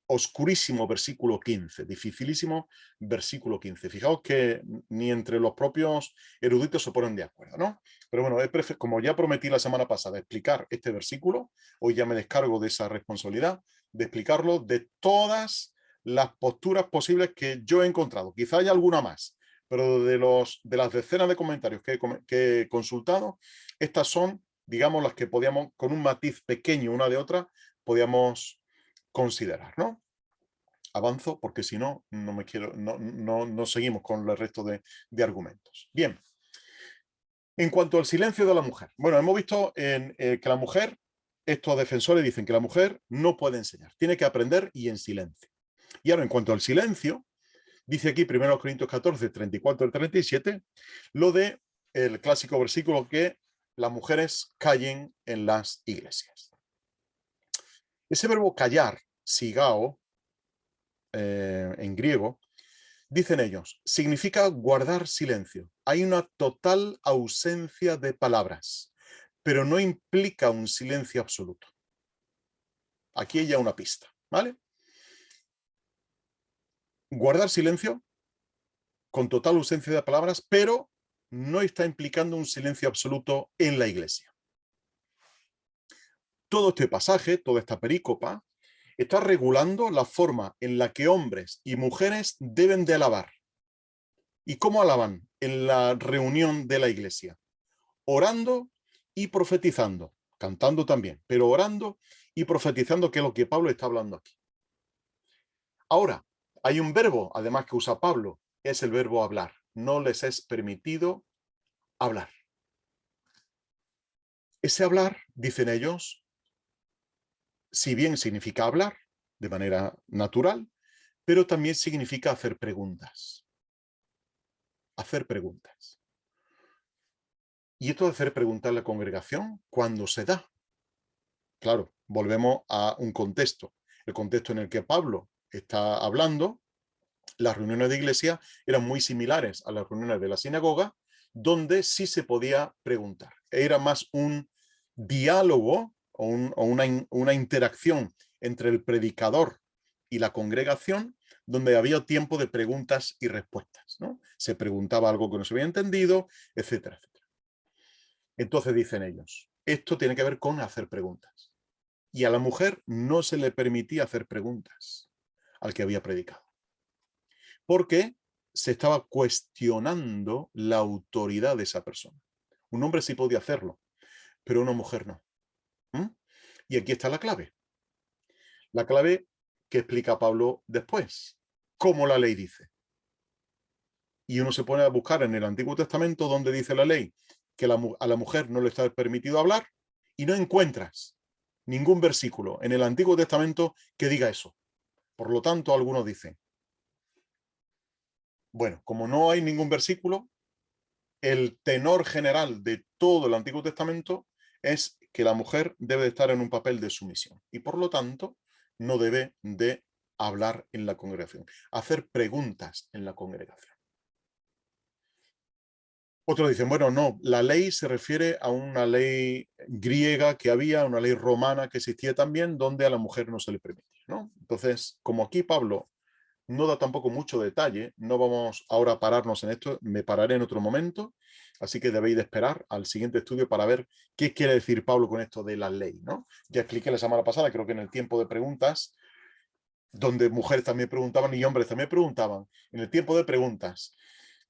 oscurísimo versículo 15, dificilísimo versículo 15. Fijaos que ni entre los propios eruditos se ponen de acuerdo, ¿no? Pero bueno, como ya prometí la semana pasada explicar este versículo, hoy ya me descargo de esa responsabilidad de explicarlo de todas las posturas posibles que yo he encontrado. Quizá haya alguna más, pero de las decenas de comentarios que he consultado, estas son, digamos, las que podíamos, con un matiz pequeño una de otra, podíamos considerar, ¿no? Avanzo porque si no, no seguimos con el resto de argumentos. Bien. En cuanto al silencio de la mujer. Bueno, hemos visto que la mujer, estos defensores dicen que la mujer no puede enseñar, tiene que aprender y en silencio. Y ahora, en cuanto al silencio, dice aquí 1 Corintios 14, 34 al 37, lo de el clásico versículo que las mujeres callen en las iglesias. Ese verbo callar, sigao, en griego, dicen ellos, significa guardar silencio. Hay una total ausencia de palabras, pero no implica un silencio absoluto. Aquí hay ya una pista, ¿vale? Guardar silencio con total ausencia de palabras, pero no está implicando un silencio absoluto en la iglesia. Todo este pasaje, toda esta perícopa, está regulando la forma en la que hombres y mujeres deben de alabar. ¿Y cómo alaban en la reunión de la iglesia? Orando y profetizando, cantando también, pero orando y profetizando, que es lo que Pablo está hablando aquí. Ahora, hay un verbo, además, que usa Pablo, es el verbo hablar. No les es permitido hablar. Ese hablar, dicen ellos, si bien significa hablar de manera natural, pero también significa hacer preguntas. Hacer preguntas. Y esto de hacer preguntas en la congregación, ¿cuándo se da? Claro, volvemos a un contexto. El contexto en el que Pablo está hablando, las reuniones de iglesia eran muy similares a las reuniones de la sinagoga, donde sí se podía preguntar. Era más un diálogo o una interacción entre el predicador y la congregación, donde había tiempo de preguntas y respuestas, ¿no? Se preguntaba algo que no se había entendido, etcétera, etcétera. Entonces dicen ellos, esto tiene que ver con hacer preguntas. Y a la mujer no se le permitía hacer preguntas al que había predicado. Porque se estaba cuestionando la autoridad de esa persona. Un hombre sí podía hacerlo, pero una mujer no. Y aquí está la clave. La clave que explica Pablo después. Como la ley dice. Y uno se pone a buscar en el Antiguo Testamento donde dice la ley que a la mujer no le está permitido hablar y no encuentras ningún versículo en el Antiguo Testamento que diga eso. Por lo tanto, algunos dicen, bueno, como no hay ningún versículo, el tenor general de todo el Antiguo Testamento es que la mujer debe de estar en un papel de sumisión y por lo tanto no debe de hablar en la congregación, hacer preguntas en la congregación. Otros dicen, bueno, no, la ley se refiere a una ley griega que había, una ley romana que existía también, donde a la mujer no se le permitía, ¿no? Entonces, como aquí Pablo no da tampoco mucho detalle, no vamos ahora a pararnos en esto, me pararé en otro momento, así que debéis de esperar al siguiente estudio para ver qué quiere decir Pablo con esto de la ley, ¿no? Ya expliqué la semana pasada, creo que en el tiempo de preguntas, donde mujeres también preguntaban y hombres también preguntaban, en el tiempo de preguntas,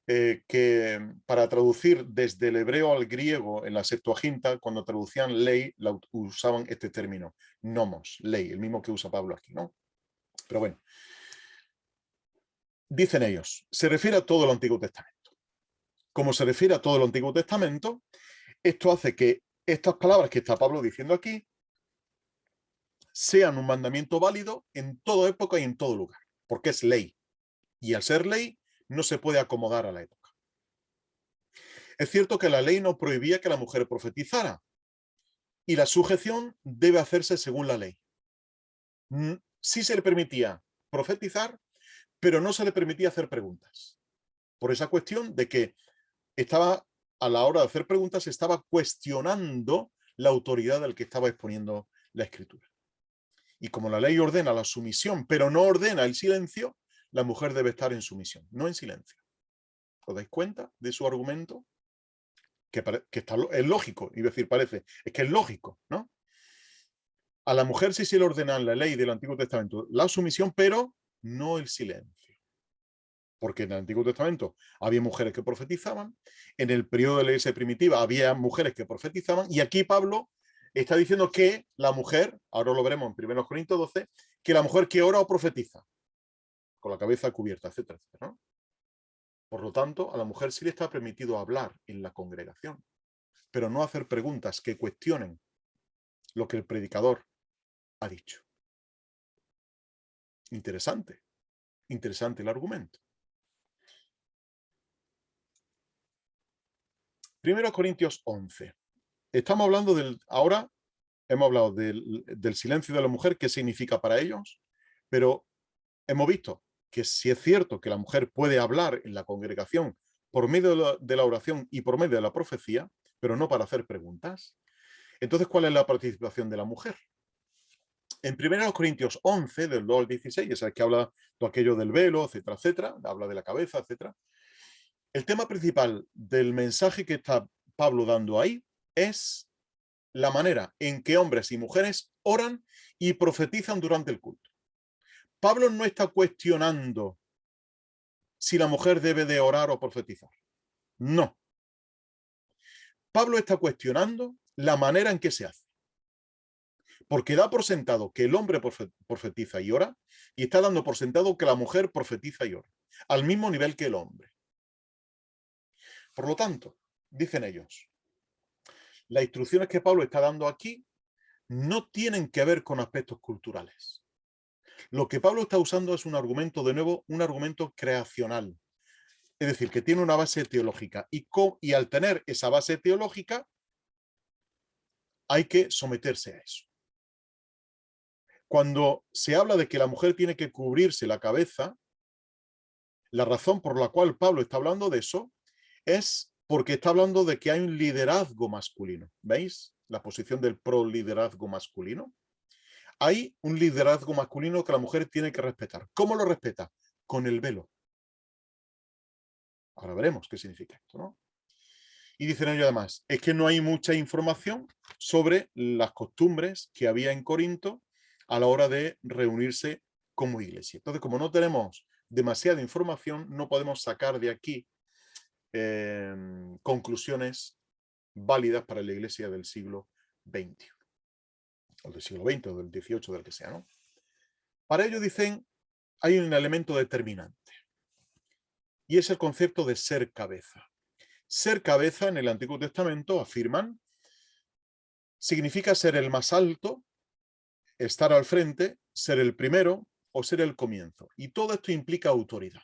que para traducir desde el hebreo al griego en la Septuaginta, cuando traducían ley, usaban este término, nomos, ley, el mismo que usa Pablo aquí, ¿no? Pero bueno, dicen ellos, se refiere a todo el Antiguo Testamento. Como se refiere a todo el Antiguo Testamento, esto hace que estas palabras que está Pablo diciendo aquí sean un mandamiento válido en toda época y en todo lugar, porque es ley. Y al ser ley, no se puede acomodar a la época. Es cierto que la ley no prohibía que la mujer profetizara, y la sujeción debe hacerse según la ley. Sí se le permitía profetizar, pero no se le permitía hacer preguntas. Por esa cuestión de que estaba, a la hora de hacer preguntas, estaba cuestionando la autoridad del que estaba exponiendo la escritura. Y como la ley ordena la sumisión, pero no ordena el silencio, la mujer debe estar en sumisión, no en silencio. ¿Os dais cuenta de su argumento? Que está, es lógico, iba a decir parece, es que es lógico, ¿no? A la mujer sí se le ordena en la ley del Antiguo Testamento la sumisión, pero no el silencio. Porque en el Antiguo Testamento había mujeres que profetizaban, en el periodo de la Iglesia primitiva había mujeres que profetizaban, y aquí Pablo está diciendo que la mujer, ahora lo veremos en 1 Corintios 12, que la mujer que ora o profetiza, con la cabeza cubierta, etcétera, etcétera, ¿no? Por lo tanto, a la mujer sí le está permitido hablar en la congregación, pero no hacer preguntas que cuestionen lo que el predicador ha dicho. Interesante, interesante el argumento. 1 Corintios 11. Estamos hablando ahora hemos hablado del silencio de la mujer, qué significa para ellos, pero hemos visto que si es cierto que la mujer puede hablar en la congregación por medio de la oración y por medio de la profecía, pero no para hacer preguntas. Entonces, ¿cuál es la participación de la mujer? En 1 Corintios 11, del 2 al 16, es el que habla de aquello del velo, etcétera, etcétera, habla de la cabeza, etcétera. El tema principal del mensaje que está Pablo dando ahí es la manera en que hombres y mujeres oran y profetizan durante el culto. Pablo no está cuestionando si la mujer debe de orar o profetizar. No. Pablo está cuestionando la manera en que se hace. Porque da por sentado que el hombre profetiza y ora, y está dando por sentado que la mujer profetiza y ora, al mismo nivel que el hombre. Por lo tanto, dicen ellos, las instrucciones que Pablo está dando aquí no tienen que ver con aspectos culturales. Lo que Pablo está usando es un argumento, de nuevo, un argumento creacional. Es decir, que tiene una base teológica. Y al tener esa base teológica, hay que someterse a eso. Cuando se habla de que la mujer tiene que cubrirse la cabeza, la razón por la cual Pablo está hablando de eso es porque está hablando de que hay un liderazgo masculino. ¿Veis? La posición del pro-liderazgo masculino. Hay un liderazgo masculino que la mujer tiene que respetar. ¿Cómo lo respeta? Con el velo. Ahora veremos qué significa esto, ¿no? Y dicen ellos además, es que no hay mucha información sobre las costumbres que había en Corinto a la hora de reunirse como iglesia. Entonces, como no tenemos demasiada información, no podemos sacar de aquí conclusiones válidas para la iglesia del siglo XXI. O del siglo XX, o del XVIII, del que sea, ¿no? Para ello dicen, hay un elemento determinante. Y es el concepto de ser cabeza. Ser cabeza en el Antiguo Testamento, afirman, significa ser el más alto, estar al frente, ser el primero o ser el comienzo. Y todo esto implica autoridad.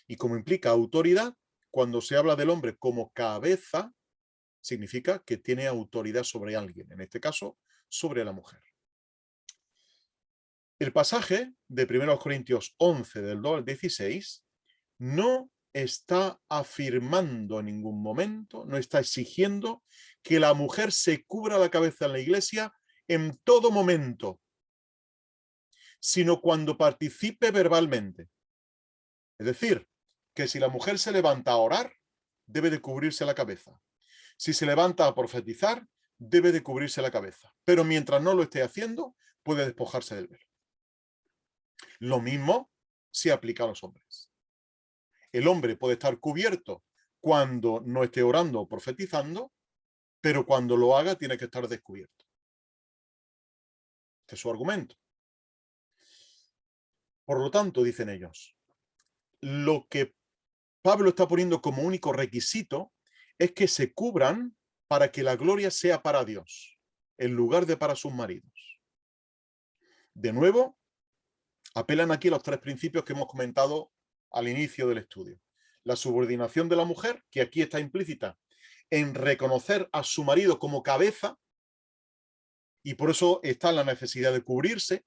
Y como implica autoridad, cuando se habla del hombre como cabeza, significa que tiene autoridad sobre alguien, en este caso, sobre la mujer. El pasaje de 1 Corintios 11, del 2 al 16, no está afirmando en ningún momento, no está exigiendo que la mujer se cubra la cabeza en la iglesia en todo momento, sino cuando participe verbalmente. Es decir, que si la mujer se levanta a orar, debe de cubrirse la cabeza. Si se levanta a profetizar, debe de cubrirse la cabeza. Pero mientras no lo esté haciendo, puede despojarse del velo. Lo mismo se aplica a los hombres. El hombre puede estar cubierto cuando no esté orando o profetizando, pero cuando lo haga tiene que estar descubierto. Este es su argumento. Por lo tanto, dicen ellos, lo que Pablo está poniendo como único requisito es que se cubran para que la gloria sea para Dios, en lugar de para sus maridos. De nuevo, apelan aquí a los tres principios que hemos comentado al inicio del estudio. La subordinación de la mujer, que aquí está implícita en reconocer a su marido como cabeza, y por eso está la necesidad de cubrirse,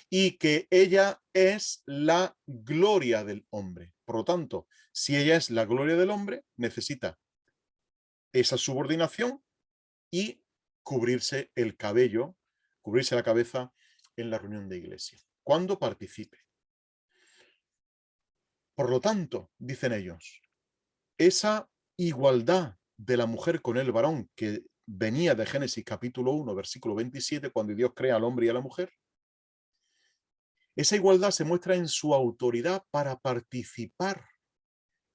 y que ella es la gloria del hombre. Por lo tanto, si ella es la gloria del hombre, necesita esa subordinación y cubrirse el cabello, cubrirse la cabeza en la reunión de iglesia, cuando participe. Por lo tanto, dicen ellos, esa igualdad de la mujer con el varón que venía de Génesis capítulo 1, versículo 27, cuando Dios crea al hombre y a la mujer, esa igualdad se muestra en su autoridad para participar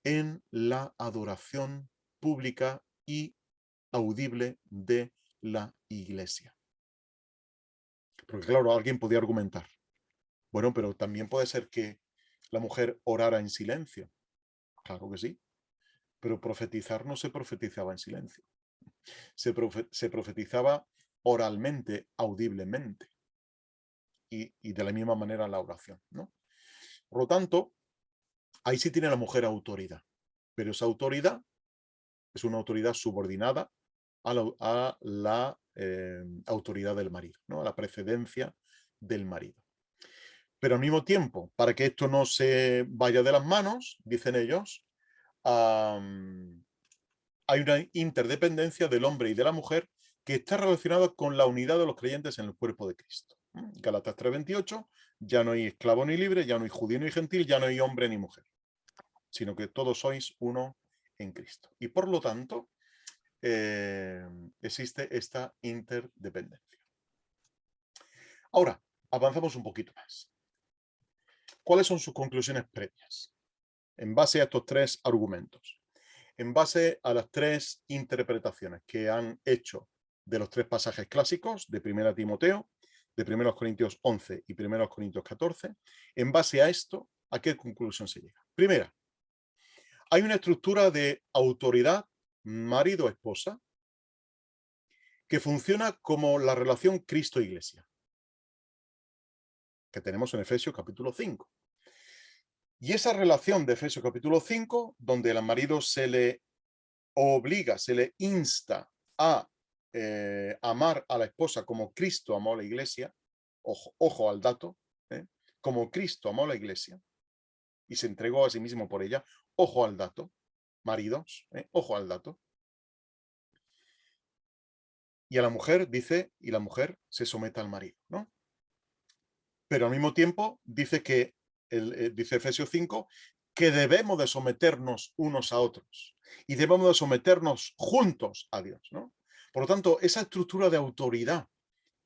en la adoración pública y audible de la iglesia. Porque claro, alguien podía argumentar, bueno, pero también puede ser que la mujer orara en silencio. Claro que sí, pero profetizar no se profetizaba en silencio. Se profetizaba oralmente, audiblemente, y de la misma manera la oración, ¿no? Por lo tanto, ahí sí tiene la mujer autoridad, pero esa autoridad es una autoridad subordinada a la autoridad del marido, ¿no? A la precedencia del marido. Pero al mismo tiempo, para que esto no se vaya de las manos, dicen ellos, hay una interdependencia del hombre y de la mujer que está relacionada con la unidad de los creyentes en el cuerpo de Cristo. Gálatas 3:28, ya no hay esclavo ni libre, ya no hay judío ni gentil, ya no hay hombre ni mujer, sino que todos sois uno en Cristo. Y por lo tanto, existe esta interdependencia. Ahora, avanzamos un poquito más. ¿Cuáles son sus conclusiones previas? En base a estos tres argumentos, en base a las tres interpretaciones que han hecho de los tres pasajes clásicos de 1 Timoteo, de 1 Corintios 11 y 1 Corintios 14, en base a esto, ¿a qué conclusión se llega? Primera, hay una estructura de autoridad marido-esposa que funciona como la relación Cristo-Iglesia, que tenemos en Efesios capítulo 5. Y esa relación de Efesios capítulo 5, donde al marido se le obliga, se le insta a amar a la esposa como Cristo amó a la iglesia, ojo al dato, como Cristo amó a la iglesia y se entregó a sí mismo por ella, ojo al dato, maridos, ojo al dato. Y a la mujer dice, y la mujer se somete al marido, ¿no? Pero al mismo tiempo dice que, dice Efesios 5, que debemos de someternos unos a otros y debemos de someternos juntos a Dios, ¿no? Por lo tanto, esa estructura de autoridad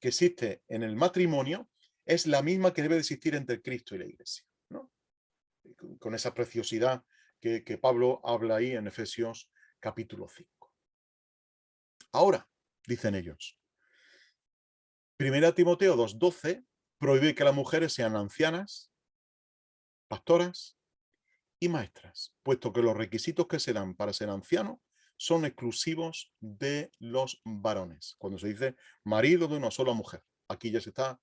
que existe en el matrimonio es la misma que debe de existir entre Cristo y la iglesia, ¿no? Con esa preciosidad que Pablo habla ahí en Efesios capítulo 5. Ahora, dicen ellos, 1 Timoteo 2:12 prohíbe que las mujeres sean ancianas, pastoras y maestras, puesto que los requisitos que se dan para ser anciano son exclusivos de los varones. Cuando se dice marido de una sola mujer, aquí ya se está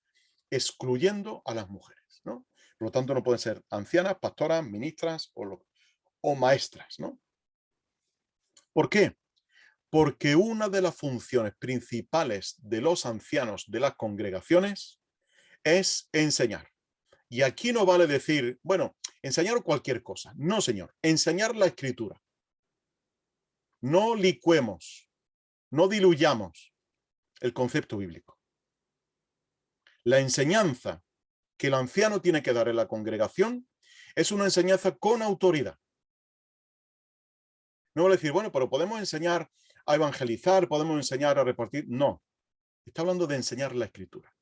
excluyendo a las mujeres, ¿no? Por lo tanto, no pueden ser ancianas, pastoras, ministras o maestras, ¿no? ¿Por qué? Porque una de las funciones principales de los ancianos de las congregaciones es enseñar. Y aquí no vale decir, bueno, enseñar cualquier cosa. No, señor, enseñar la escritura. No licuemos, no diluyamos el concepto bíblico. La enseñanza que el anciano tiene que dar en la congregación es una enseñanza con autoridad. No vale decir, bueno, pero podemos enseñar a evangelizar, podemos enseñar a repartir. No, está hablando de enseñar la Escritura.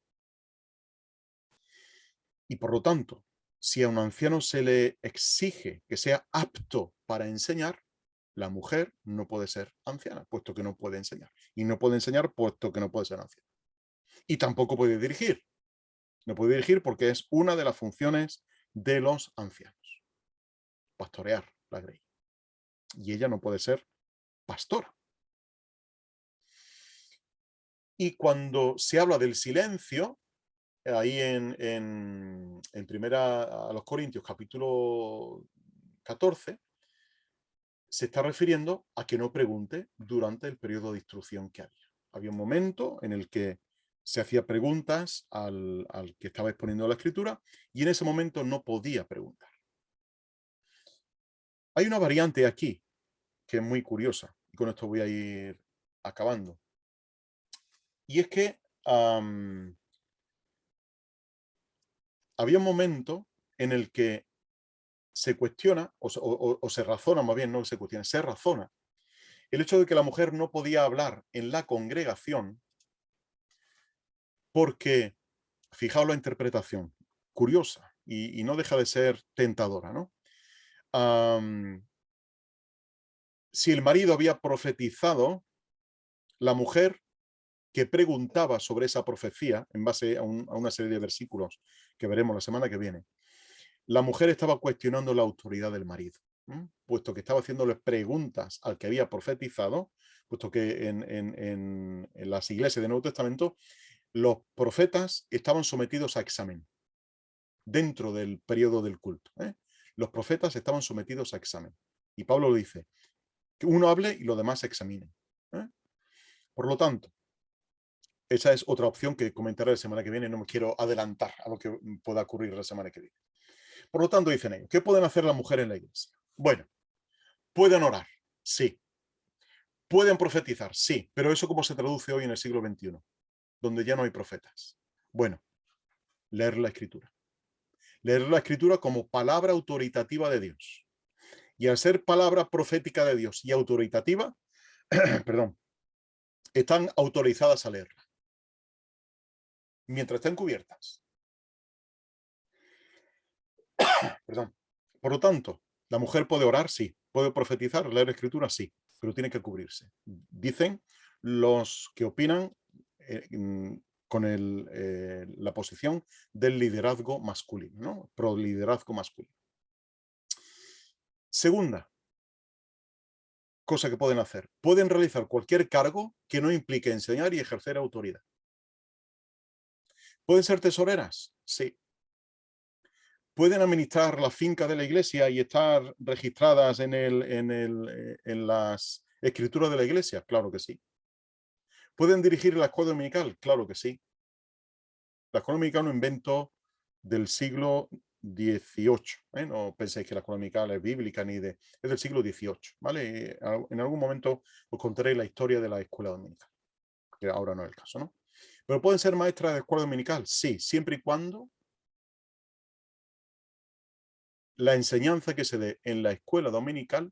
Y por lo tanto, si a un anciano se le exige que sea apto para enseñar, la mujer no puede ser anciana, puesto que no puede enseñar. Y no puede enseñar, puesto que no puede ser anciana. Y tampoco puede dirigir. No puede dirigir porque es una de las funciones de los ancianos. Pastorear la grey. Y ella no puede ser pastora. Y cuando se habla del silencio, ahí en primera a los Corintios, capítulo 14, se está refiriendo a que no pregunte durante el periodo de instrucción que había. Había un momento en el que se hacía preguntas al que estaba exponiendo la escritura y en ese momento no podía preguntar. Hay una variante aquí que es muy curiosa y con esto voy a ir acabando. Y es que había un momento en el que se cuestiona, o se razona, más bien no se cuestiona, se razona el hecho de que la mujer no podía hablar en la congregación porque, fijaos la interpretación, curiosa y no deja de ser tentadora, ¿no? Si el marido había profetizado, la mujer que preguntaba sobre esa profecía, en base a una serie de versículos que veremos la semana que viene, la mujer estaba cuestionando la autoridad del marido, puesto que estaba haciéndole preguntas al que había profetizado, puesto que en las iglesias del Nuevo Testamento los profetas estaban sometidos a examen dentro del periodo del culto. Los profetas estaban sometidos a examen. Y Pablo lo dice, que uno hable y los demás examinen. Por lo tanto, esa es otra opción que comentaré la semana que viene. No me quiero adelantar a lo que pueda ocurrir la semana que viene. Por lo tanto, dicen ellos, ¿qué pueden hacer las mujeres en la iglesia? Bueno, pueden orar, sí. Pueden profetizar, sí. Pero eso cómo se traduce hoy en el siglo XXI, donde ya no hay profetas. Bueno, leer la escritura. Leer la escritura como palabra autoritativa de Dios. Y al ser palabra profética de Dios y autoritativa, perdón, están autorizadas a leerla. Mientras estén cubiertas. Perdón. Por lo tanto, la mujer puede orar, sí. Puede profetizar, leer escritura, sí. Pero tiene que cubrirse. Dicen los que opinan con la posición del liderazgo masculino, ¿no? Pro liderazgo masculino. Segunda cosa que pueden hacer. Pueden realizar cualquier cargo que no implique enseñar y ejercer autoridad. ¿Pueden ser tesoreras? Sí. ¿Pueden administrar la finca de la iglesia y estar registradas en las escrituras de la iglesia? Claro que sí. ¿Pueden dirigir la escuela dominical? Claro que sí. La escuela dominical es un invento del siglo XVIII. No penséis que la escuela dominical es bíblica es del siglo XVIII. ¿Vale? En algún momento os contaré la historia de la escuela dominical, que ahora no es el caso, ¿no? ¿Pero pueden ser maestras de escuela dominical? Sí, siempre y cuando la enseñanza que se dé en la escuela dominical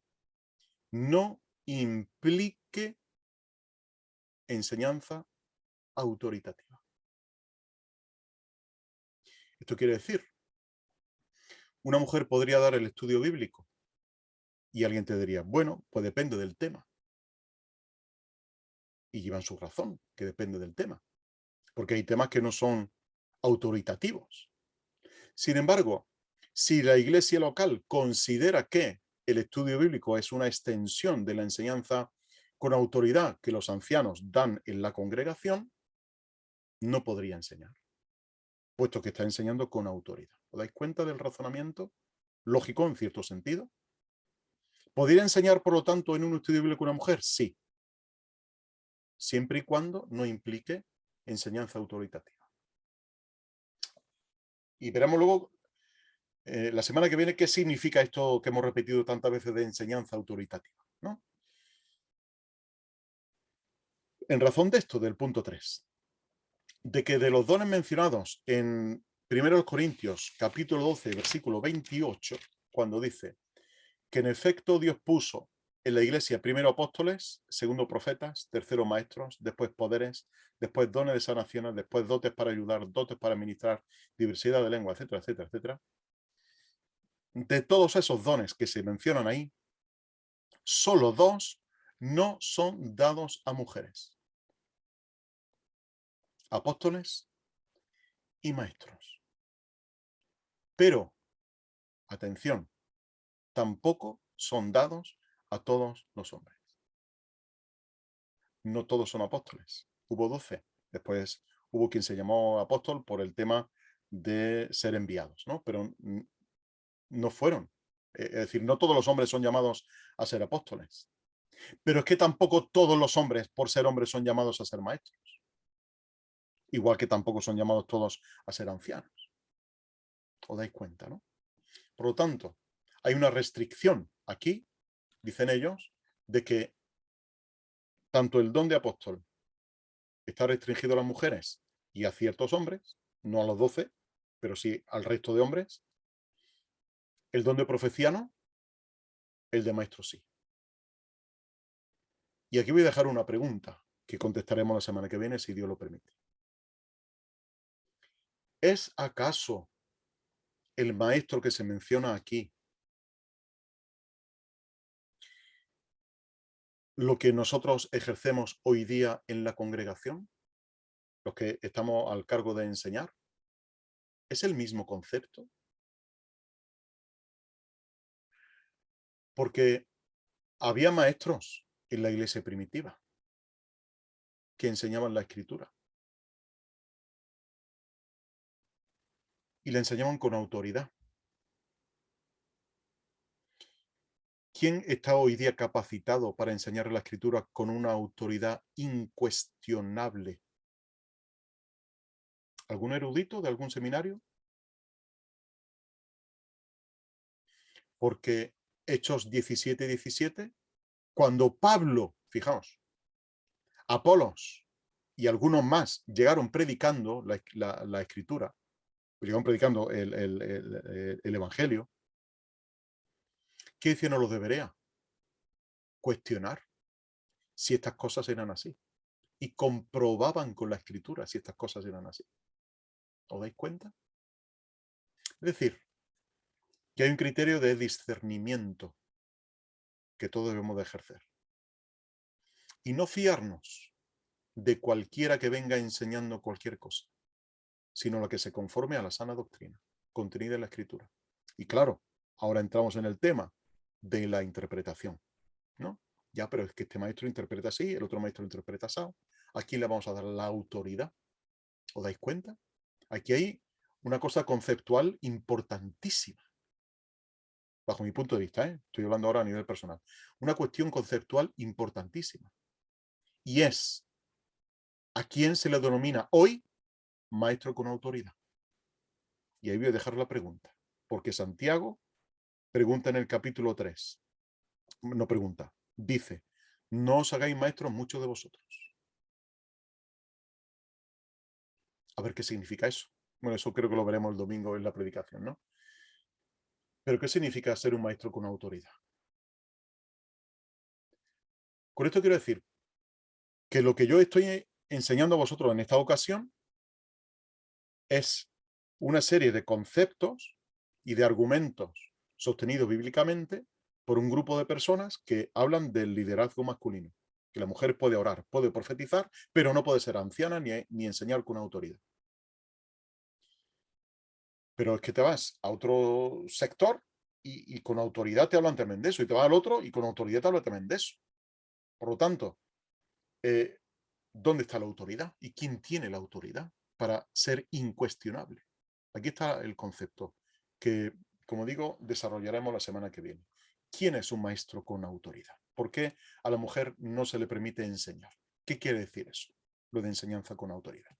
no implique enseñanza autoritativa. Esto quiere decir, una mujer podría dar el estudio bíblico y alguien te diría, bueno, pues depende del tema. Y llevan su razón, que depende del tema. Porque hay temas que no son autoritativos. Sin embargo, si la iglesia local considera que el estudio bíblico es una extensión de la enseñanza con autoridad que los ancianos dan en la congregación, no podría enseñar, puesto que está enseñando con autoridad. ¿Os dais cuenta del razonamiento lógico en cierto sentido? ¿Podría enseñar, por lo tanto, en un estudio bíblico una mujer? Sí, siempre y cuando no implique enseñanza autoritativa. Y veremos luego la semana que viene qué significa esto que hemos repetido tantas veces de enseñanza autoritativa, ¿no? En razón de esto, del punto 3, de que de los dones mencionados en 1 Corintios, capítulo 12, versículo 28, cuando dice que en efecto Dios puso en la iglesia primero apóstoles, segundo profetas, tercero maestros, después poderes, después dones de sanaciones, después dotes para ayudar, dotes para ministrar, diversidad de lengua, etcétera, etcétera, etcétera. De todos esos dones que se mencionan ahí, solo 2 no son dados a mujeres: apóstoles y maestros. Pero, atención, tampoco son dados a todos los hombres. No todos son apóstoles. Hubo 12. Después hubo quien se llamó apóstol por el tema de ser enviados, ¿no? Pero no fueron. Es decir, no todos los hombres son llamados a ser apóstoles. Pero es que tampoco todos los hombres, por ser hombres, son llamados a ser maestros. Igual que tampoco son llamados todos a ser ancianos. ¿Os dais cuenta, no? Por lo tanto, hay una restricción aquí, dicen ellos, de que tanto el don de apóstol está restringido a las mujeres y a ciertos hombres, no a los 12, pero sí al resto de hombres. El don de profecía no, el de maestro sí. Y aquí voy a dejar una pregunta que contestaremos la semana que viene, si Dios lo permite. ¿Es acaso el maestro que se menciona aquí lo que nosotros ejercemos hoy día en la congregación? Los que estamos al cargo de enseñar. ¿Es el mismo concepto? Porque había maestros en la iglesia primitiva que enseñaban la escritura. Y la enseñaban con autoridad. ¿Quién está hoy día capacitado para enseñar la escritura con una autoridad incuestionable? ¿Algún erudito de algún seminario? Porque Hechos 17:17, cuando Pablo, fijaos, Apolos y algunos más llegaron predicando la escritura, llegaron predicando el evangelio, ¿qué hicieron los de Berea? Cuestionar si estas cosas eran así. Y comprobaban con la escritura si estas cosas eran así. ¿Os dais cuenta? Es decir, que hay un criterio de discernimiento que todos debemos de ejercer. Y no fiarnos de cualquiera que venga enseñando cualquier cosa, sino la que se conforme a la sana doctrina, contenida en la escritura. Y claro, ahora entramos en el tema de la interpretación, ¿no? Ya, pero es que este maestro interpreta así, el otro maestro interpreta así. ¿A quién le vamos a dar la autoridad? ¿Os dais cuenta? Aquí hay una cosa conceptual importantísima, bajo mi punto de vista, ¿eh? Estoy hablando ahora a nivel personal. Una cuestión conceptual importantísima. Y es, ¿a quién se le denomina hoy maestro con autoridad? Y ahí voy a dejar la pregunta. Porque Santiago pregunta en el capítulo 3. No pregunta, dice, no os hagáis maestros muchos de vosotros. A ver qué significa eso. Bueno, eso creo que lo veremos el domingo en la predicación, ¿no? Pero ¿qué significa ser un maestro con autoridad? Con esto quiero decir que lo que yo estoy enseñando a vosotros en esta ocasión es una serie de conceptos y de argumentos sostenidos bíblicamente por un grupo de personas que hablan del liderazgo masculino. Que la mujer puede orar, puede profetizar, pero no puede ser anciana ni enseñar con autoridad. Pero es que te vas a otro sector y con autoridad te hablan también de eso, y te vas al otro y con autoridad te hablan también de eso. Por lo tanto, ¿dónde está la autoridad? ¿Y quién tiene la autoridad para ser incuestionable? Aquí está el concepto que, como digo, desarrollaremos la semana que viene. ¿Quién es un maestro con autoridad? ¿Por qué a la mujer no se le permite enseñar? ¿Qué quiere decir eso? Lo de enseñanza con autoridad.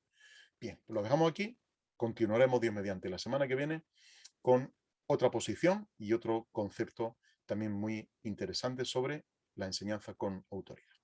Bien, lo dejamos aquí. Continuaremos Dios mediante la semana que viene con otra posición y otro concepto también muy interesante sobre la enseñanza con autoridad.